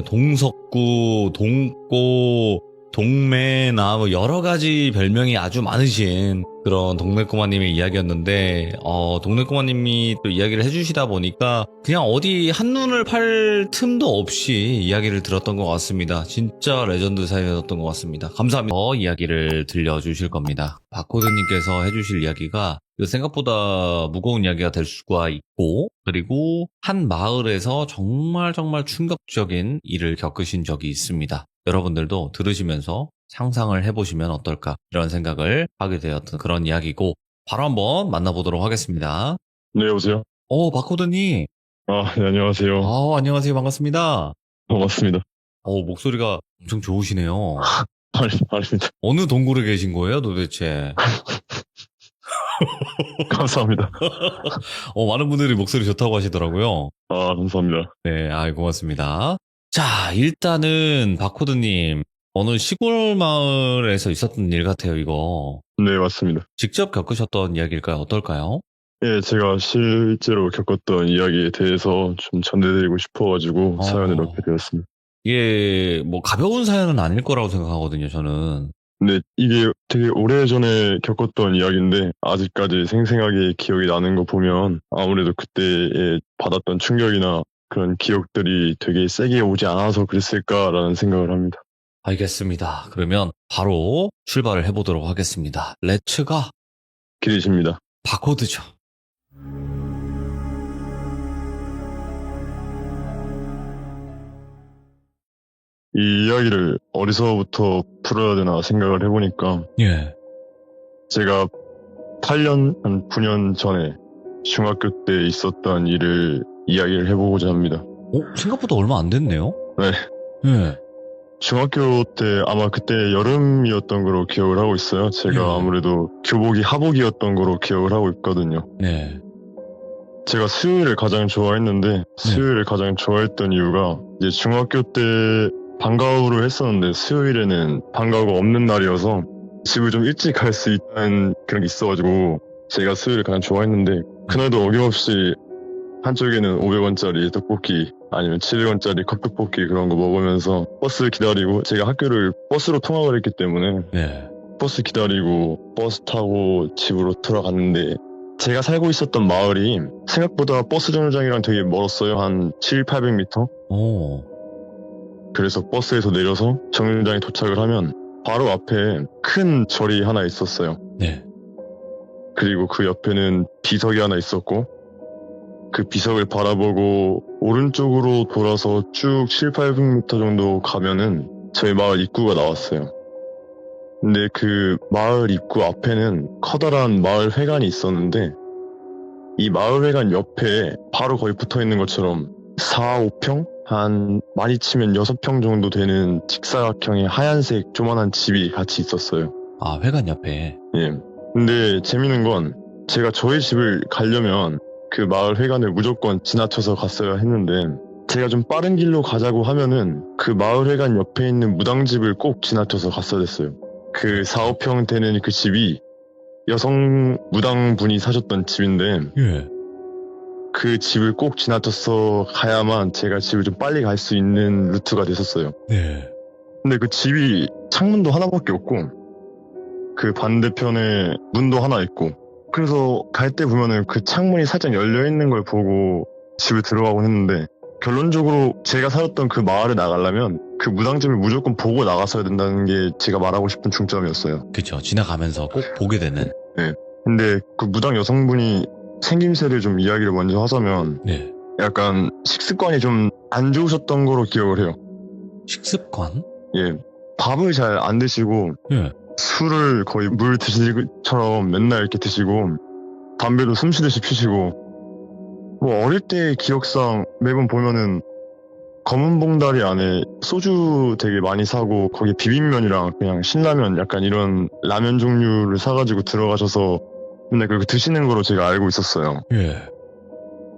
동석구, 동꼬, 동맨, 뭐 여러 가지 별명이 아주 많으신 그런 동네꼬마님의 이야기였는데, 동네꼬마님이 또 이야기를 해주시다 보니까 그냥 어디 한눈을 팔 틈도 없이 이야기를 들었던 것 같습니다. 진짜 레전드 사연이었던 것 같습니다. 감사합니다. 이야기를 들려주실 겁니다. 바코드님께서 해주실 이야기가 생각보다 무거운 이야기가 될 수가 있고, 그리고 한 마을에서 정말 충격적인 일을 겪으신 적이 있습니다. 여러분들도 들으시면서 상상을 해보시면 어떨까 이런 생각을 하게 되었던 그런 이야기고 바로 한번 만나보도록 하겠습니다. 네, 여보세요? 바코드님. 네, 안녕하세요. 안녕하세요. 반갑습니다. 반갑습니다. 목소리가 엄청 좋으시네요. 아닙니다. 어느 동굴에 계신 거예요, 도대체? 감사합니다. 많은 분들이 목소리 좋다고 하시더라고요. 감사합니다. 네, 고맙습니다. 자, 일단은 바코드님, 어느 시골 마을에서 있었던 일 같아요, 이거. 네, 맞습니다. 직접 겪으셨던 이야기일까요? 어떨까요? 예, 제가 실제로 겪었던 이야기에 대해서 좀 전해드리고 싶어가지고 사연을 넣게 되었습니다. 이게 뭐 가벼운 사연은 아닐 거라고 생각하거든요, 저는. 근데 이게 되게 오래전에 겪었던 이야기인데 아직까지 생생하게 기억이 나는 거 보면 아무래도 그때에 받았던 충격이나 그런 기억들이 되게 세게 오지 않아서 그랬을까라는 생각을 합니다. 알겠습니다. 그러면 바로 출발을 해보도록 하겠습니다. 렛츠가 길이십니다. 바코드죠. 이 이야기를 어디서부터 풀어야 되나 생각을 해보니까 예. 제가 8년, 한 9년 전에 중학교 때 있었던 일을 이야기를 해보고자 합니다. 생각보다 얼마 안 됐네요? 네. 예. 중학교 때 아마 그때 여름이었던 거로 기억을 하고 있어요. 제가 아무래도 교복이 하복이었던 거로 기억을 하고 있거든요. 네. 제가 수요일을 가장 좋아했는데 수요일을 가장 좋아했던 이유가 이제 중학교 때 방과후를 했었는데 수요일에는 방과후가 없는 날이어서 집을 좀 일찍 갈 수 있다는 그런 게 있어가지고 제가 수요일을 가장 좋아했는데 그날도 어김없이 한쪽에는 500원짜리 떡볶이 아니면 700원짜리 컵떡볶이 그런 거 먹으면서 버스를 기다리고 제가 학교를 버스로 통학을 했기 때문에 네. 버스 기다리고 버스 타고 집으로 돌아갔는데 제가 살고 있었던 마을이 생각보다 버스 정류장이랑 되게 멀었어요. 한 700~800m? 그래서 버스에서 내려서 정류장에 도착을 하면 바로 앞에 큰 절이 하나 있었어요. 네. 그리고 그 옆에는 비석이 하나 있었고 그 비석을 바라보고 오른쪽으로 돌아서 쭉 700~800m 정도 가면은 저희 마을 입구가 나왔어요. 근데 그 마을 입구 앞에는 커다란 마을 회관이 있었는데 이 마을 회관 옆에 바로 거의 붙어 있는 것처럼 4, 5평? 한 많이 치면 6평 정도 되는 직사각형의 하얀색 조만한 집이 같이 있었어요. 회관 옆에. 예. 근데 재밌는 건 제가 저희 집을 가려면 그 마을 회관을 무조건 지나쳐서 갔어야 했는데 제가 좀 빠른 길로 가자고 하면은 그 마을 회관 옆에 있는 무당집을 꼭 지나쳐서 갔어야 됐어요. 그 4, 5평 되는 그 집이 여성 무당분이 사셨던 집인데 예. 그 집을 꼭 지나쳐서 가야만 제가 집을 좀 빨리 갈 수 있는 루트가 됐었어요. 네. 근데 그 집이 창문도 하나밖에 없고 그 반대편에 문도 하나 있고 그래서 갈 때 보면은 그 창문이 살짝 열려있는 걸 보고 집에 들어가곤 했는데 결론적으로 제가 살았던 그 마을에 나가려면 그 무당집을 무조건 보고 나갔어야 된다는 게 제가 말하고 싶은 중점이었어요. 그쵸. 지나가면서 꼭 보게 되는. 네. 근데 그 무당 여성분이 생김새를 좀 이야기를 먼저 하자면 네. 약간 식습관이 좀 안 좋으셨던 거로 기억을 해요. 식습관? 예. 밥을 잘 안 드시고 예. 술을 거의 물 드시기처럼 맨날 이렇게 드시고 담배도 숨쉬듯이 피시고 뭐 어릴 때 기억상 매번 보면은 검은 봉다리 안에 소주 되게 많이 사고 거기에 비빔면이랑 그냥 신라면 약간 이런 라면 종류를 사가지고 들어가셔서 맨날 그렇게 드시는 거로 제가 알고 있었어요. 예.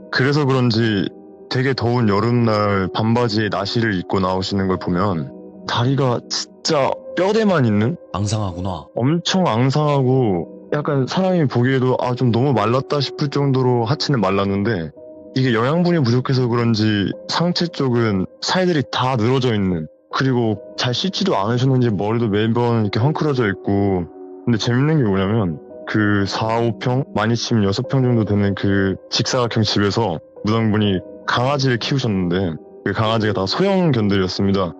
그래서 그런지 되게 더운 여름날 반바지에 나시를 입고 나오시는 걸 보면 다리가 진짜 뼈대만 있는? 앙상하구나. 엄청 앙상하고 약간 사람이 보기에도 좀 너무 말랐다 싶을 정도로 하체는 말랐는데 이게 영양분이 부족해서 그런지 상체 쪽은 살들이 다 늘어져 있는 그리고 잘 씻지도 않으셨는지 머리도 매번 이렇게 헝클어져 있고 근데 재밌는 게 뭐냐면 그 4, 5평? 많이 치면 6평 정도 되는 그 직사각형 집에서 무당분이 강아지를 키우셨는데 그 강아지가 다 소형견들이었습니다.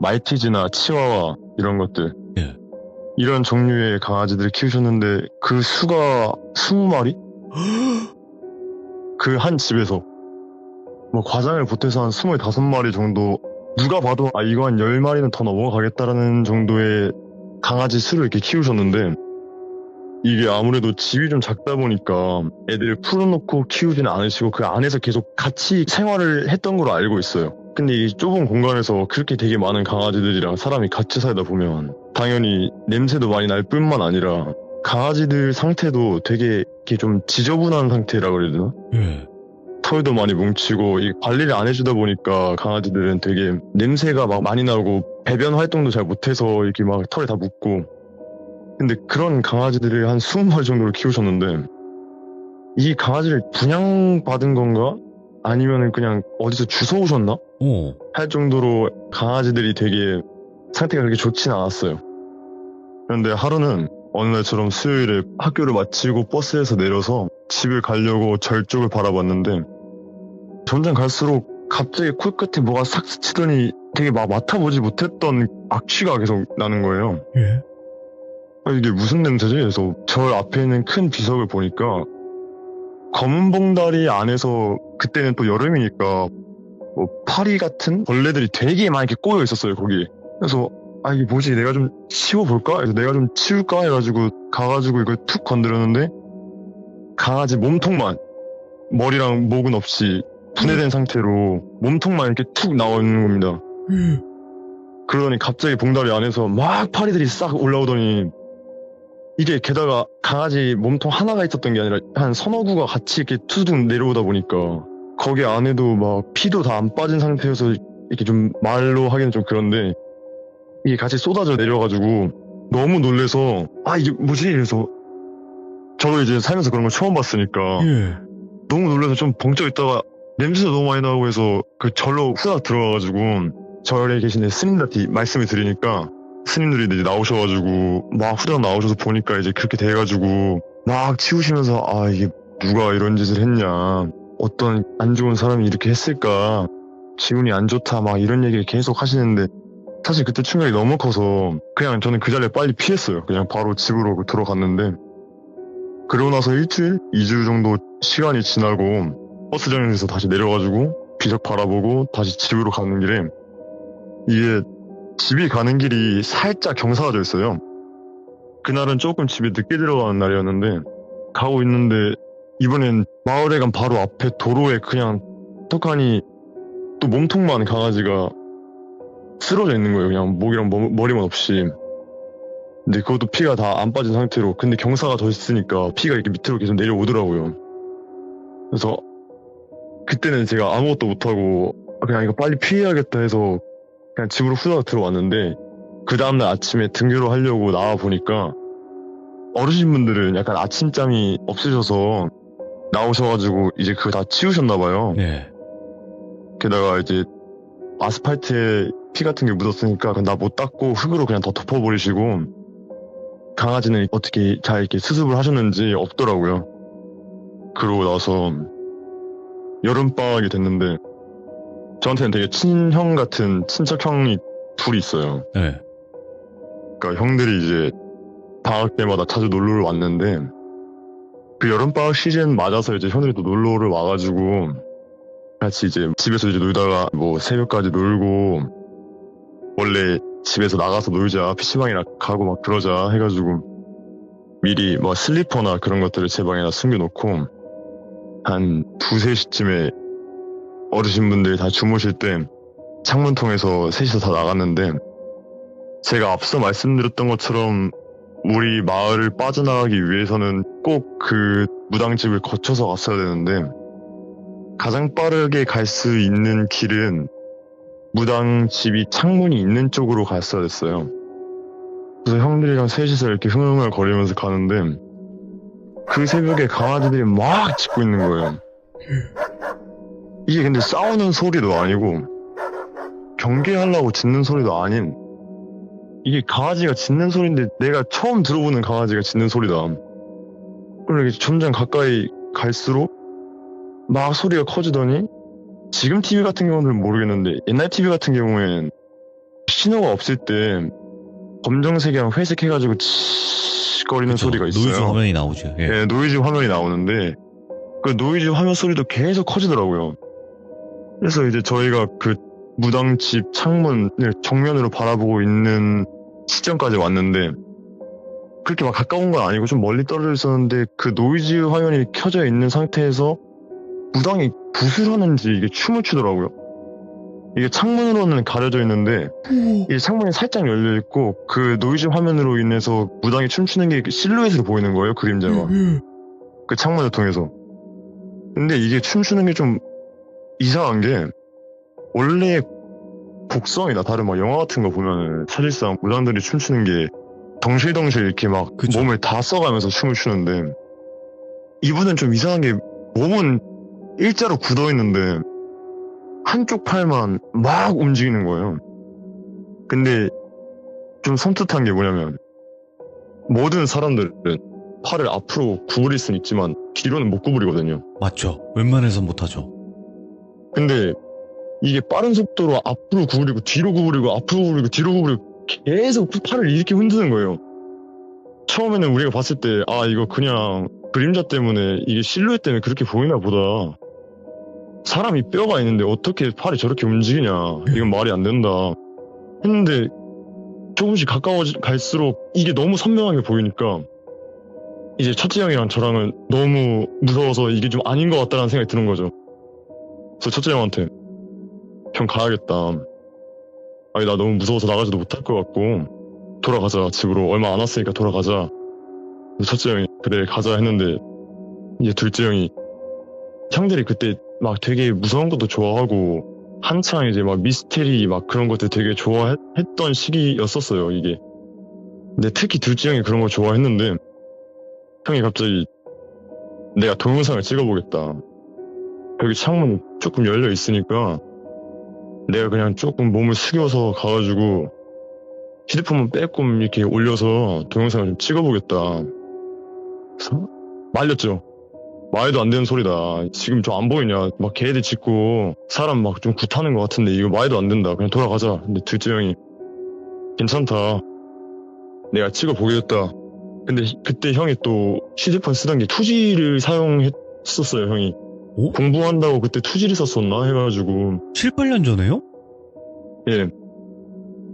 말티즈나 치와와 이런 것들. 예. 이런 종류의 강아지들을 키우셨는데 그 수가 20마리? 그 한 집에서 뭐 과장을 보태서 한 25마리 정도 누가 봐도 아 이거 한 10마리는 더 넘어가겠다라는 정도의 강아지 수를 이렇게 키우셨는데 이게 아무래도 집이 좀 작다 보니까 애들을 풀어놓고 키우지는 않으시고 그 안에서 계속 같이 생활을 했던 걸로 알고 있어요. 근데 이 좁은 공간에서 그렇게 되게 많은 강아지들이랑 사람이 같이 살다 보면 당연히 냄새도 많이 날 뿐만 아니라 강아지들 상태도 되게 이렇게 좀 지저분한 상태라 그래야 되나? 예. 털도 많이 뭉치고 이 관리를 안 해주다 보니까 강아지들은 되게 냄새가 막 많이 나고 배변 활동도 잘 못해서 이렇게 막 털이 다 묻고 근데 그런 강아지들을 한 20마리 정도를 키우셨는데 이 강아지를 분양받은 건가? 아니면 그냥 어디서 주워오셨나? 오. 할 정도로 강아지들이 되게 상태가 그렇게 좋진 않았어요. 그런데 하루는 어느 날처럼 수요일에 학교를 마치고 버스에서 내려서 집을 가려고 절 쪽을 바라봤는데 점점 갈수록 갑자기 코끝에 뭐가 싹 스치더니 되게 막 맡아보지 못했던 악취가 계속 나는 거예요. 예. 아, 이게 무슨 냄새지? 그래서 절 앞에 있는 큰 비석을 보니까 검은 봉다리 안에서 그때는 또 여름이니까 뭐 파리 같은 벌레들이 되게 많이 이렇게 꼬여 있었어요 거기. 그래서 아 이게 뭐지 내가 좀 치워볼까? 그래서 내가 좀 치울까 해가지고 가가지고 이걸 툭 건드렸는데 강아지 몸통만 머리랑 목은 없이 분해된 상태로 몸통만 이렇게 툭 나와 있는 겁니다. 그러더니 갑자기 봉다리 안에서 막 파리들이 싹 올라오더니 이게 게다가 강아지 몸통 하나가 있었던 게 아니라 한 서너 구가 같이 이렇게 투둥 내려오다 보니까 거기 안에도 막 피도 다 안 빠진 상태여서 이렇게 좀 말로 하기는 좀 그런데 이게 같이 쏟아져 내려가지고 너무 놀래서 아 이게 뭐지? 이래서 저도 이제 살면서 그런 걸 처음 봤으니까 예. 너무 놀라서 좀 벙쪄 있다가 냄새도 너무 많이 나고 해서 그 절로 후딱 들어가가지고 절에 계신 스님들한테 말씀을 드리니까 스님들이 이제 나오셔가지고 막 후딱 나오셔서 보니까 이제 그렇게 돼가지고 막 치우시면서 아 이게 누가 이런 짓을 했냐 어떤 안 좋은 사람이 이렇게 했을까 기분이 안 좋다 막 이런 얘기를 계속 하시는데 사실 그때 충격이 너무 커서 그냥 저는 그 자리에 빨리 피했어요. 그냥 바로 집으로 들어갔는데 그러고 나서 일주일? 2주 정도 시간이 지나고 버스 정류장에서 다시 내려가지고 비석 바라보고 다시 집으로 가는 길에 이게 집이 가는 길이 살짝 경사가 져 있어요. 그날은 조금 집에 늦게 들어가는 날이었는데 가고 있는데 이번엔 마을에 간 바로 앞에 도로에 그냥 떡하니 또 몸통만 강아지가 쓰러져 있는 거예요. 그냥 목이랑 머리만 없이. 근데 그것도 피가 다 안 빠진 상태로 근데 경사가 더 있으니까 피가 이렇게 밑으로 계속 내려오더라고요. 그래서 그때는 제가 아무것도 못하고 그냥 이거 빨리 피해야겠다 해서 그냥 집으로 후다닥 들어왔는데 그 다음날 아침에 등교를 하려고 나와보니까 어르신분들은 약간 아침잠이 없으셔서 나오셔가지고 이제 그거 다 치우셨나봐요. 예. 게다가 이제 아스팔트에 피 같은 게 묻었으니까 나 못 닦고 흙으로 그냥 더 덮어버리시고 강아지는 어떻게 잘 이렇게 수습을 하셨는지 없더라고요. 그러고 나서 여름방학이 됐는데 저한테는 되게 친형 같은 친척형이 둘이 있어요. 예. 그러니까 형들이 이제 방학 때마다 자주 놀러를 왔는데 그 여름방학 시즌 맞아서 이제 형들이 또 놀러를 와가지고 같이 이제 집에서 이제 놀다가 뭐 새벽까지 놀고 원래 집에서 나가서 놀자 PC방이나 가고 막 그러자 해가지고 미리 뭐 슬리퍼나 그런 것들을 제 방에다 숨겨놓고 한 2, 3시쯤에 어르신분들이 다 주무실 때 창문 통해서 셋이서 다 나갔는데 제가 앞서 말씀드렸던 것처럼 우리 마을을 빠져나가기 위해서는 꼭 그 무당집을 거쳐서 갔어야 되는데 가장 빠르게 갈 수 있는 길은 무당집이 창문이 있는 쪽으로 갔어야 됐어요. 그래서 형들이랑 셋이서 이렇게 흥얼흥얼 거리면서 가는데 그 새벽에 강아지들이 막 짖고 있는 거예요. 이게 근데 싸우는 소리도 아니고 경계하려고 짖는 소리도 아닌 이게 강아지가 짖는 소리인데 내가 처음 들어보는 강아지가 짖는 소리다. 그리고 이렇게 점점 가까이 갈수록 막 소리가 커지더니 지금 TV 같은 경우는 모르겠는데 옛날 TV 같은 경우에는 신호가 없을 때 검정색이랑 회색 해가지고 거리는 그쵸. 소리가 있어요. 노이즈 화면이 나오죠. 예. 네, 노이즈 화면이 나오는데 그 노이즈 화면 소리도 계속 커지더라고요. 그래서 이제 저희가 그 무당집 창문을 정면으로 바라보고 있는 시점까지 왔는데 그렇게 막 가까운 건 아니고 좀 멀리 떨어져 있었는데 그 노이즈 화면이 켜져 있는 상태에서 무당이 붓을 하는지 이게 춤을 추더라고요. 이게 창문으로는 가려져 있는데 이 창문이 살짝 열려 있고 그 노이즈 화면으로 인해서 무당이 춤추는 게 실루엣으로 보이는 거예요, 그림자가. 그 창문을 통해서. 근데 이게 춤추는 게 좀 이상한 게 원래 곡성이나 다른 막 영화 같은 거 보면은 사실상 무당들이 춤추는 게 덩실덩실 이렇게 막 그쵸. 몸을 다 써가면서 춤을 추는데 이분은 좀 이상한 게 몸은 일자로 굳어 있는데 한쪽 팔만 막 움직이는 거예요. 근데 좀 섬뜩한 게 뭐냐면 모든 사람들은 팔을 앞으로 구부릴 수는 있지만 뒤로는 못 구부리거든요. 맞죠. 웬만해선 못하죠. 근데 이게 빠른 속도로 앞으로 구부리고 뒤로 구부리고 앞으로 구부리고 뒤로 구부리고 계속 팔을 이렇게 흔드는 거예요. 처음에는 우리가 봤을 때 아 이거 그냥 그림자 때문에 이게 실루엣 때문에 그렇게 보이나 보다. 사람이 뼈가 있는데 어떻게 팔이 저렇게 움직이냐. 이건 말이 안 된다. 했는데 조금씩 갈수록 이게 너무 선명하게 보이니까 이제 첫째 형이랑 저랑은 너무 무서워서 이게 좀 아닌 것 같다는 생각이 드는 거죠. 그래서 첫째 형한테 형 가야겠다. 아니 나 너무 무서워서 나가지도 못할 것 같고 돌아가자 집으로 얼마 안 왔으니까 돌아가자. 그래서 첫째 형이 그래 가자 했는데 이제 둘째 형이 형들이 그때 막 되게 무서운 것도 좋아하고 한창 이제 막 미스테리 막 그런 것들 되게 좋아했던 시기였었어요 이게. 근데 특히 둘째 형이 그런 거 좋아했는데 형이 갑자기 내가 동영상을 찍어보겠다. 여기 창문이 조금 열려 있으니까 내가 그냥 조금 몸을 숙여서 가가지고 휴대폰만 빼꼼 이렇게 올려서 동영상을 좀 찍어보겠다. 그래서 말렸죠. 말도 안 되는 소리다. 지금 좀 안 보이냐. 막 개들 짖고 사람 막 좀 굿하는 것 같은데 이거 말도 안 된다. 그냥 돌아가자. 근데 둘째 형이 괜찮다. 내가 찍어보겠다. 근데 그때 형이 또 휴대폰 쓰던 게 2G를 사용했었어요 형이. 오? 공부한다고 그때 2G를 썼었나 해가지고 7, 8년 전에요? 예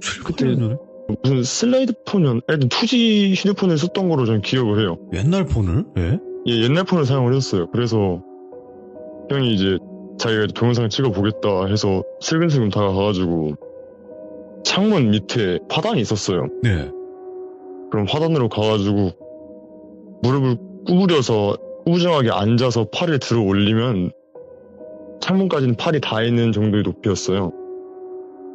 7, 그때- 8년 전에? 무슨 슬라이드 폰이었나? 하여튼 2G 휴대폰을 썼던 거로 저는 기억을 해요. 옛날 폰을? 예? 예, 옛날 폰을 사용을 했어요. 그래서 형이 이제 자기가 동영상을 찍어보겠다 해서 슬금슬금 다가가가지고 창문 밑에 화단이 있었어요. 네. 그럼 화단으로 가가지고 무릎을 구부려서 꾸부정하게 앉아서 팔을 들어 올리면 창문까지는 팔이 닿는 정도의 높이였어요.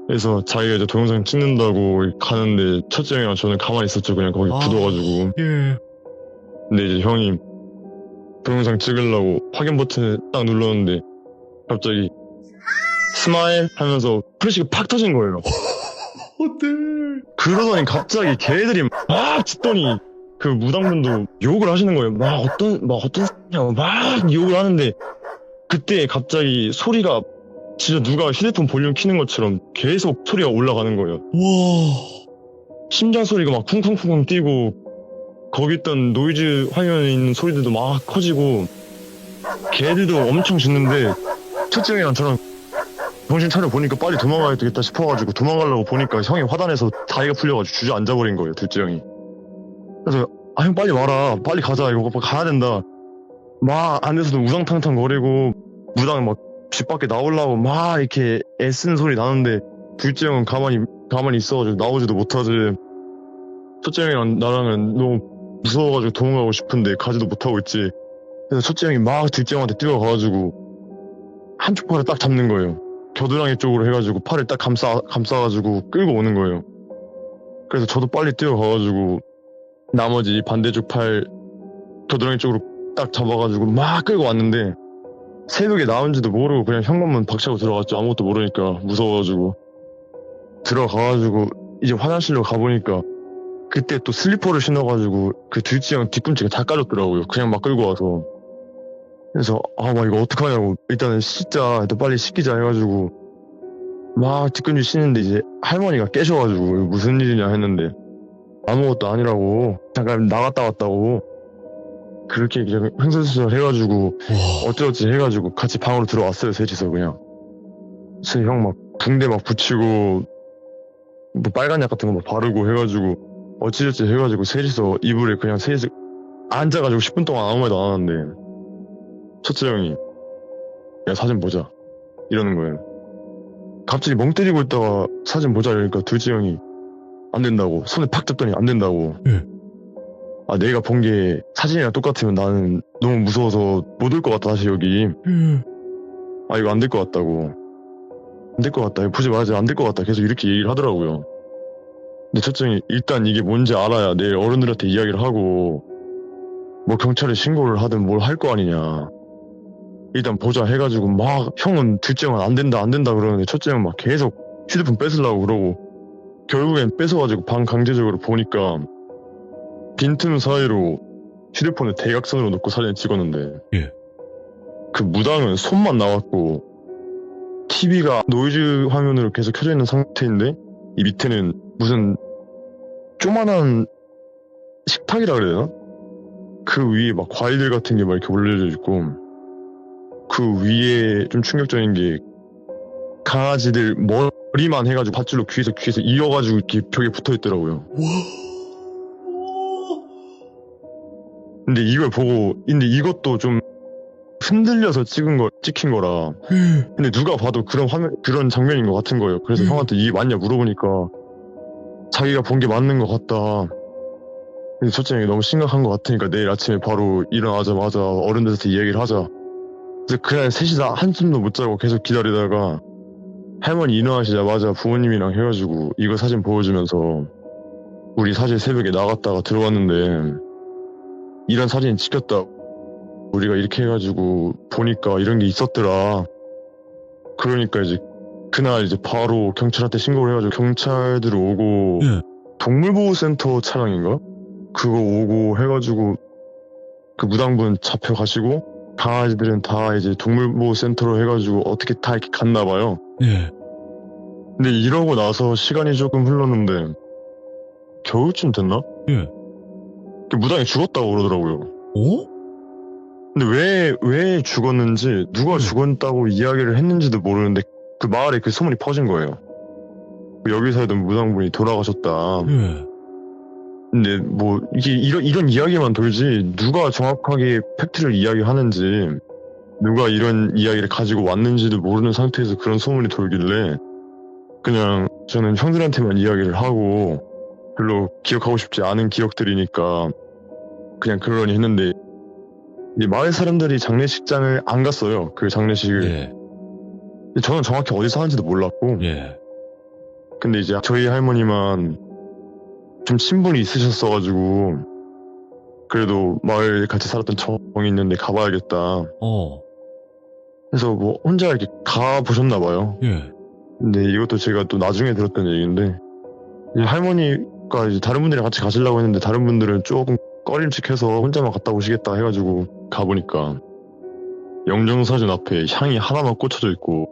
그래서 자기가 이제 동영상 찍는다고 가는데 첫째 형이랑 저는 가만히 있었죠. 그냥 거기 아. 굳어가지고. 예. 근데 이제 형이 동영상 찍으려고 확인 버튼을 딱 눌렀는데 갑자기 스마일 하면서 플래시가 팍 터진 거예요. 어때? 그러더니 갑자기 걔들이 막 짖더니 그 무당분도 욕을 하시는 거예요. 막 어떤 새끼냐고 막 욕을 하는데 그때 갑자기 소리가 진짜 누가 휴대폰 볼륨 키는 것처럼 계속 소리가 올라가는 거예요. 와. 심장 소리가 막 쿵쿵쿵쿵 뛰고 거기 있던 노이즈 화면에 있는 소리들도 막 커지고 걔들도 엄청 짖는데 첫째 형이랑 저랑 정신 차려 보니까 빨리 도망가야 되겠다 싶어가지고 도망가려고 보니까 형이 화단에서 다리가 풀려가지고 주저앉아버린 거예요, 둘째 형이. 그래서 아 형 빨리 와라, 빨리 가자, 이거 가야 된다. 막 안에서도 우당탕탕 거리고 무당 막 집 밖에 나오려고 막 이렇게 애쓰는 소리 나는데 둘째 형은 가만히 있어가지고 나오지도 못하지. 첫째 형이랑 나랑은 너무 무서워가지고 도망가고 싶은데 가지도 못하고 있지. 그래서 첫째 형이 막 둘째 형한테 뛰어가가지고 한쪽 팔을 딱 잡는 거예요. 겨드랑이 쪽으로 해가지고 팔을 딱 감싸가지고 끌고 오는 거예요. 그래서 저도 빨리 뛰어가가지고 나머지 반대쪽 팔 겨드랑이 쪽으로 딱 잡아가지고 막 끌고 왔는데 새벽에 나온지도 모르고 그냥 현관문 박차고 들어갔죠. 아무것도 모르니까 무서워가지고. 들어가가지고 이제 화장실로 가보니까 그때 또 슬리퍼를 신어가지고 그 둘째 형 뒤꿈치가 다 까졌더라고요. 그냥 막 끌고 와서. 그래서 막 이거 어떡하냐고 일단은 씻자, 또 빨리 씻기자 해가지고 막 뒤꿈치 씻는데 이제 할머니가 깨셔가지고 이거 무슨 일이냐 했는데 아무것도 아니라고 잠깐 나갔다 왔다고 그렇게 그냥 횡설수설 해가지고 와. 어쩌지 해가지고 같이 방으로 들어왔어요, 셋이서 그냥. 그래서 형 막 붕대 막 붙이고 뭐 빨간 약 같은 거 막 바르고 해가지고 어찌저찌 해가지고 셋이서 이불에 그냥 셋이 앉아가지고 10분 동안 아무 말도 안 하는데 첫째 형이 야 사진 보자 이러는 거예요. 갑자기 멍 때리고 있다가 사진 보자 이러니까 둘째 형이 안 된다고 손에 팍 잡더니 안 된다고. 예. 아 내가 본 게 사진이랑 똑같으면 나는 너무 무서워서 못 올 것 같다 다시 여기. 아 이거 안 될 것 같다고. 안 될 것 같다. 보지 말자. 안 될 것 같다. 계속 이렇게 얘기를 하더라고요. 근데 첫째 형이 일단 이게 뭔지 알아야 내일 어른들한테 이야기를 하고 뭐 경찰에 신고를 하든 뭘 할 거 아니냐. 일단 보자 해가지고 막 형은 둘째 형은 안 된다 안 된다 그러는데 첫째 형은 막 계속 휴대폰 뺏으려고 그러고 결국엔 뺏어가지고 방 강제적으로 보니까 빈틈 사이로 휴대폰을 대각선으로 놓고 사진을 찍었는데 예. 그 무당은 손만 나왔고 TV가 노이즈 화면으로 계속 켜져 있는 상태인데 이 밑에는 무슨 조만한 식탁이라 그래야 되나? 그 위에 막 과일들 같은 게 막 이렇게 올려져 있고 그 위에 좀 충격적인 게 강아지들 머리만 해가지고 밧줄로 귀에서 이어가지고 이렇게 벽에 붙어 있더라고요. 근데 이걸 보고 근데 이것도 좀 흔들려서 찍힌 거라. 근데 누가 봐도 그런 장면인 것 같은 거예요. 그래서 형한테 이게 맞냐 물어보니까 자기가 본 게 맞는 것 같다. 근데 첫째 형이 너무 심각한 것 같으니까 내일 아침에 바로 일어나자마자 어른들한테 이야기를 하자. 그래서 그날 셋이 다 한숨도 못 자고 계속 기다리다가 할머니 일어나시자마자 부모님이랑 해가지고 이거 사진 보여주면서 우리 사실 새벽에 나갔다가 들어왔는데 이런 사진 찍혔다. 우리가 이렇게 해가지고 보니까 이런 게 있었더라. 그러니까 이제 그날 이제 바로 경찰한테 신고를 해가지고 경찰들이 오고 예. 동물보호센터 차량인가? 그거 오고 해가지고 그 무당분 잡혀가시고 강아지들은 다 이제 동물보호센터로 해가지고 어떻게 다 이렇게 갔나 봐요. 예. 근데 이러고 나서 시간이 조금 흘렀는데 겨울쯤 됐나? 예. 그 무당이 죽었다고 그러더라고요. 어? 근데 왜 죽었는지 누가 죽었다고 이야기를 했는지도 모르는데 그 마을에 그 소문이 퍼진 거예요. 여기 살던 무당분이 돌아가셨다. 예. 근데 뭐 이게 이런 이야기만 돌지 누가 정확하게 팩트를 이야기하는지 누가 이런 이야기를 가지고 왔는지도 모르는 상태에서 그런 소문이 돌길래 그냥 저는 형들한테만 이야기를 하고 별로 기억하고 싶지 않은 기억들이니까 그냥 그러려니 했는데 이 마을 사람들이 장례식장을 안 갔어요. 그 장례식을. 예. 저는 정확히 어디서 하는지도 몰랐고 예. 근데 이제 저희 할머니만 좀 친분이 있으셨어가지고 그래도 마을 같이 살았던 정이 있는데 가봐야겠다. 그래서 뭐 혼자 이렇게 가보셨나 봐요. 예. 근데 이것도 제가 또 나중에 들었던 얘기인데 이제 할머니가 이제 다른 분들이랑 같이 가시려고 했는데 다른 분들은 조금 꺼림칙해서 혼자만 갔다 오시겠다 해가지고 가보니까 영정사진 앞에 향이 하나만 꽂혀져 있고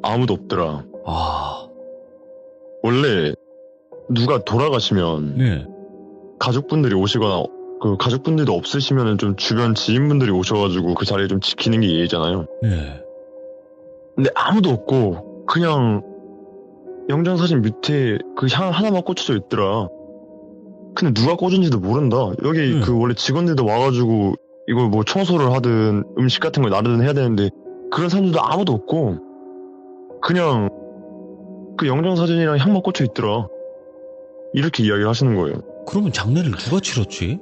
아무도 없더라. 아. 원래 누가 돌아가시면 예. 가족분들이 오시거나 그 가족분들도 없으시면은 좀 주변 지인분들이 오셔가지고 그 자리에 좀 지키는 게 예의잖아요. 예. 근데 아무도 없고 그냥 영정사진 밑에 그 향 하나만 꽂혀져 있더라. 근데 누가 꽂은지도 모른다. 여기 그 원래 직원들도 와가지고 이걸 뭐 청소를 하든 음식 같은 걸 나르든 해야 되는데 그런 사람들도 아무도 없고 그냥 그 영정사진이랑 향만 꽂혀 있더라. 이렇게 이야기를 하시는 거예요. 그러면 장례를 누가 치렀지?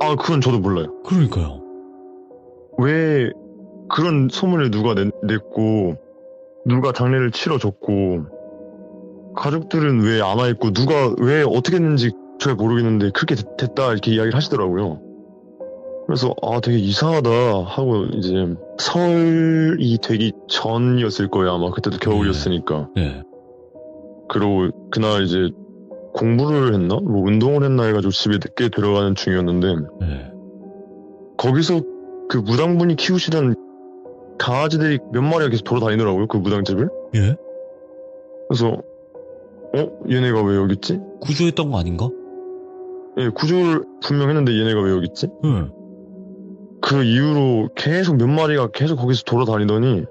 아 그건 저도 몰라요. 그러니까요. 왜 그런 소문을 누가 냈고 누가 장례를 치러줬고 가족들은 왜 안 와 있고 누가 왜 어떻게 했는지 잘 모르겠는데 그렇게 됐다 이렇게 이야기를 하시더라고요. 그래서 아 되게 이상하다 하고 이제 설이 되기 전이었을 거예요. 아마 그때도 겨울이었으니까. 네. 그리고 그날 이제 공부를 했나? 뭐 운동을 했나 해가지고 집에 늦게 들어가는 중이었는데 네. 거기서 그 무당분이 키우시던 강아지들이 몇 마리가 계속 돌아다니더라고요. 그 무당집을. 예? 그래서 얘네가 왜 여기 있지? 구조했던 거 아닌가? 예, 구조를 분명 했는데 얘네가 왜 여기 있지? 응. 그 이후로 계속 몇 마리가 계속 거기서 돌아다니더니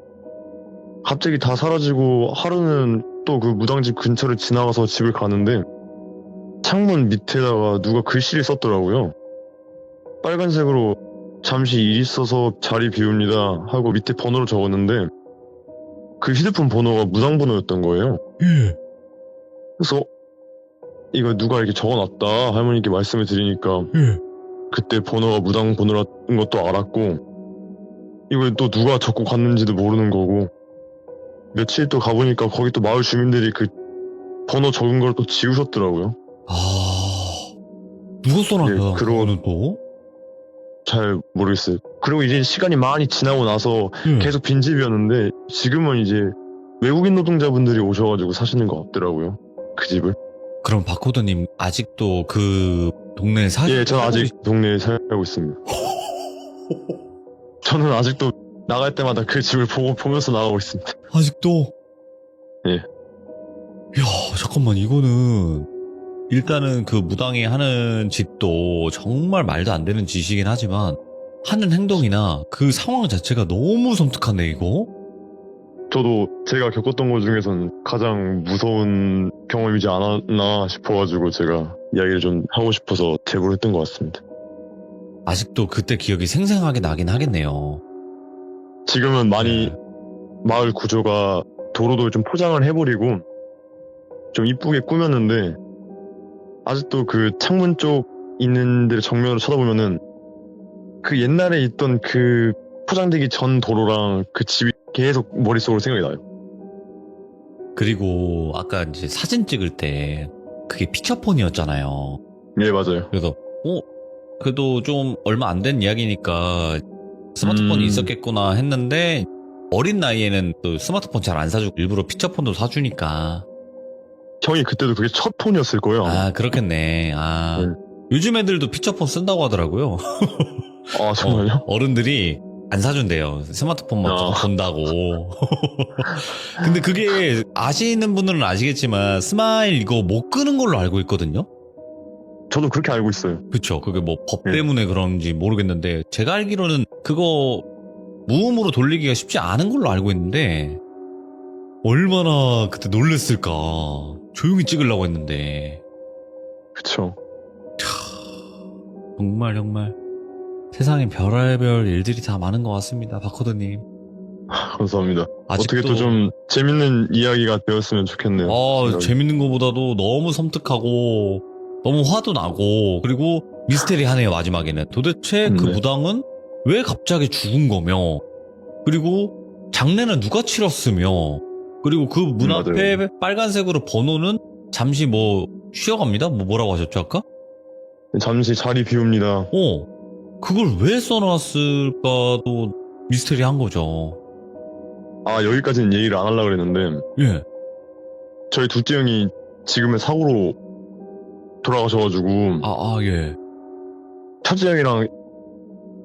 갑자기 다 사라지고 하루는 또 그 무당집 근처를 지나가서 집을 가는데 창문 밑에다가 누가 글씨를 썼더라고요. 빨간색으로 잠시 일 있어서 자리 비웁니다 하고 밑에 번호를 적었는데 그 휴대폰 번호가 무당 번호였던 거예요. 예. 그래서 이거 누가 이렇게 적어놨다 할머니께 말씀을 드리니까 예. 그때 번호가 무당 번호라는 것도 알았고 이걸 또 누가 적고 갔는지도 모르는 거고 며칠 또 가보니까 거기 또 마을 주민들이 그 번호 적은 걸 또 지우셨더라고요. 아, 누가 써놨나? 예, 그거는 또? 잘 모르겠어요. 그리고 이제 시간이 많이 지나고 나서 예. 계속 빈집이었는데 지금은 이제 외국인 노동자분들이 오셔가지고 사시는 것 같더라고요. 그 집을. 그럼 바코드님 아직도 그 동네에 예, 저는 아직 동네에 살고 있습니다. 저는 아직도 나갈 때마다 그 집을 보면서 나가고 있습니다. 아직도? 예. 야, 잠깐만, 이거는, 일단은 그 무당이 하는 짓도 정말 말도 안 되는 짓이긴 하지만, 하는 행동이나 그 상황 자체가 너무 섬뜩한데, 이거? 저도 제가 겪었던 것 중에서는 가장 무서운 경험이지 않았나 싶어가지고 제가 이야기를 좀 하고 싶어서 제보를 했던 것 같습니다. 아직도 그때 기억이 생생하게 나긴 하겠네요. 지금은 많이 마을 구조가 도로도 좀 포장을 해버리고 좀 이쁘게 꾸몄는데 아직도 그 창문 쪽 있는 데를 정면으로 쳐다보면은 그 옛날에 있던 그 포장되기 전 도로랑 그 집이 계속 머릿속으로 생각이 나요. 그리고 아까 이제 사진 찍을 때 그게 피처폰이었잖아요. 네, 맞아요. 그래서 그래도 좀 얼마 안 된 이야기니까 스마트폰이 있었겠구나 했는데 어린 나이에는 또 스마트폰 잘 안 사주고 일부러 피처폰도 사주니까. 형이 그때도 그게 첫 폰이었을 거예요. 아, 그렇겠네. 아, 네. 요즘 애들도 피처폰 쓴다고 하더라고요. 아, 정말요? 어른들이 안 사준대요. 스마트폰만 본다고. 근데 그게 아시는 분들은 아시겠지만 스마일 이거 못 끄는 걸로 알고 있거든요. 저도 그렇게 알고 있어요. 그쵸. 그게 뭐 법 네. 때문에 그런지 모르겠는데 제가 알기로는 그거 무음으로 돌리기가 쉽지 않은 걸로 알고 있는데 얼마나 그때 놀랬을까. 조용히 찍으려고 했는데. 그쵸. 정말 세상에 별의별 일들이 다 많은 것 같습니다. 바코드님. 감사합니다. 아직도 어떻게 또 좀 재밌는 이야기가 되었으면 좋겠네요. 생각이. 재밌는 것보다도 너무 섬뜩하고 너무 화도 나고 그리고 미스테리하네요. 마지막에는 도대체 그 네. 무당은 왜 갑자기 죽은 거며 그리고 장례는 누가 치렀으며 그리고 그 문 앞에 맞아요. 빨간색으로 번호는 잠시 뭐 쉬어갑니다. 뭐라고 하셨죠 아까? 잠시 자리 비웁니다. 그걸 왜 써놨을까도 미스테리한 거죠. 아, 여기까지는 얘기를 안 하려고 그랬는데 예. 저희 둘째 형이 지금의 사고로 돌아가셔가지고 예. 첫째 형이랑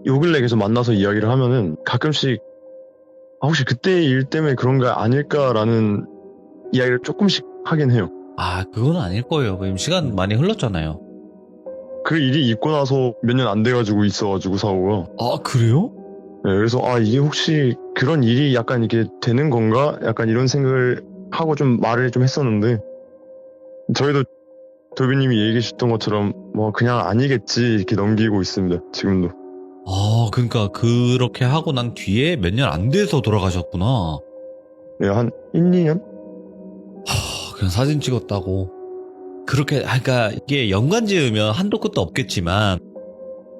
요 근래 계속 만나서 이야기를 하면은 가끔씩 혹시 그때 일 때문에 그런 거 아닐까라는 이야기를 조금씩 하긴 해요. 그건 아닐 거예요. 지금 시간 많이 흘렀잖아요. 그 일이 있고 나서 몇 년 안 돼가지고 있어가지고 사고가. 그래요? 네, 그래서 이게 혹시 그런 일이 약간 이렇게 되는 건가? 약간 이런 생각을 하고 좀 말을 좀 했었는데 저희도 도비님이 얘기해 주셨던 것처럼 뭐 그냥 아니겠지 이렇게 넘기고 있습니다. 지금도. 그러니까 그렇게 하고 난 뒤에 몇 년 안 돼서 돌아가셨구나. 네, 한 1, 2년? 그냥 사진 찍었다고. 그렇게, 그러니까 이게 연관 지으면 한도 끝도 없겠지만,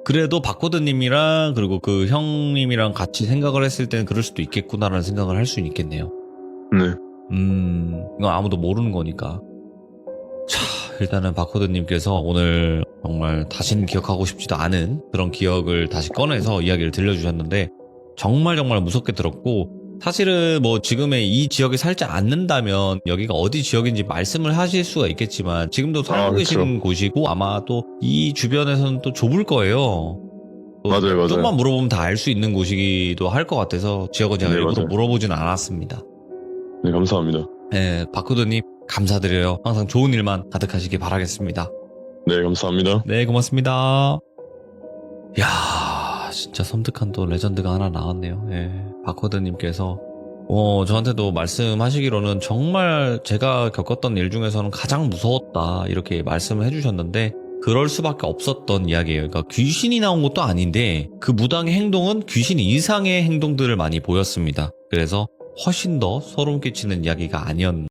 그래도 바코드님이랑 그리고 그 형님이랑 같이 생각을 했을 때는 그럴 수도 있겠구나라는 생각을 할 수는 있겠네요. 네. 이건 아무도 모르는 거니까. 자, 일단은 바코드님께서 오늘 정말 다시는 기억하고 싶지도 않은 그런 기억을 다시 꺼내서 이야기를 들려주셨는데 정말 무섭게 들었고 사실은 뭐 지금의 이 지역에 살지 않는다면 여기가 어디 지역인지 말씀을 하실 수가 있겠지만 지금도 살고 계신 곳이고 아마 또 이 주변에서는 또 좁을 거예요. 맞아요. 조금만 물어보면 다 알 수 있는 곳이기도 할 것 같아서 지역은 제가 일부러 맞아요. 물어보지는 않았습니다. 네, 감사합니다. 네, 바코드님 감사드려요. 항상 좋은 일만 가득하시길 바라겠습니다. 네, 감사합니다. 네, 고맙습니다. 이야, 진짜 섬뜩한 또 레전드가 하나 나왔네요. 예, 바코드님께서 저한테도 말씀하시기로는 정말 제가 겪었던 일 중에서는 가장 무서웠다 이렇게 말씀을 해주셨는데 그럴 수밖에 없었던 이야기예요. 그러니까 귀신이 나온 것도 아닌데 그 무당의 행동은 귀신 이상의 행동들을 많이 보였습니다. 그래서 훨씬 더 소름 끼치는 이야기가 아니었나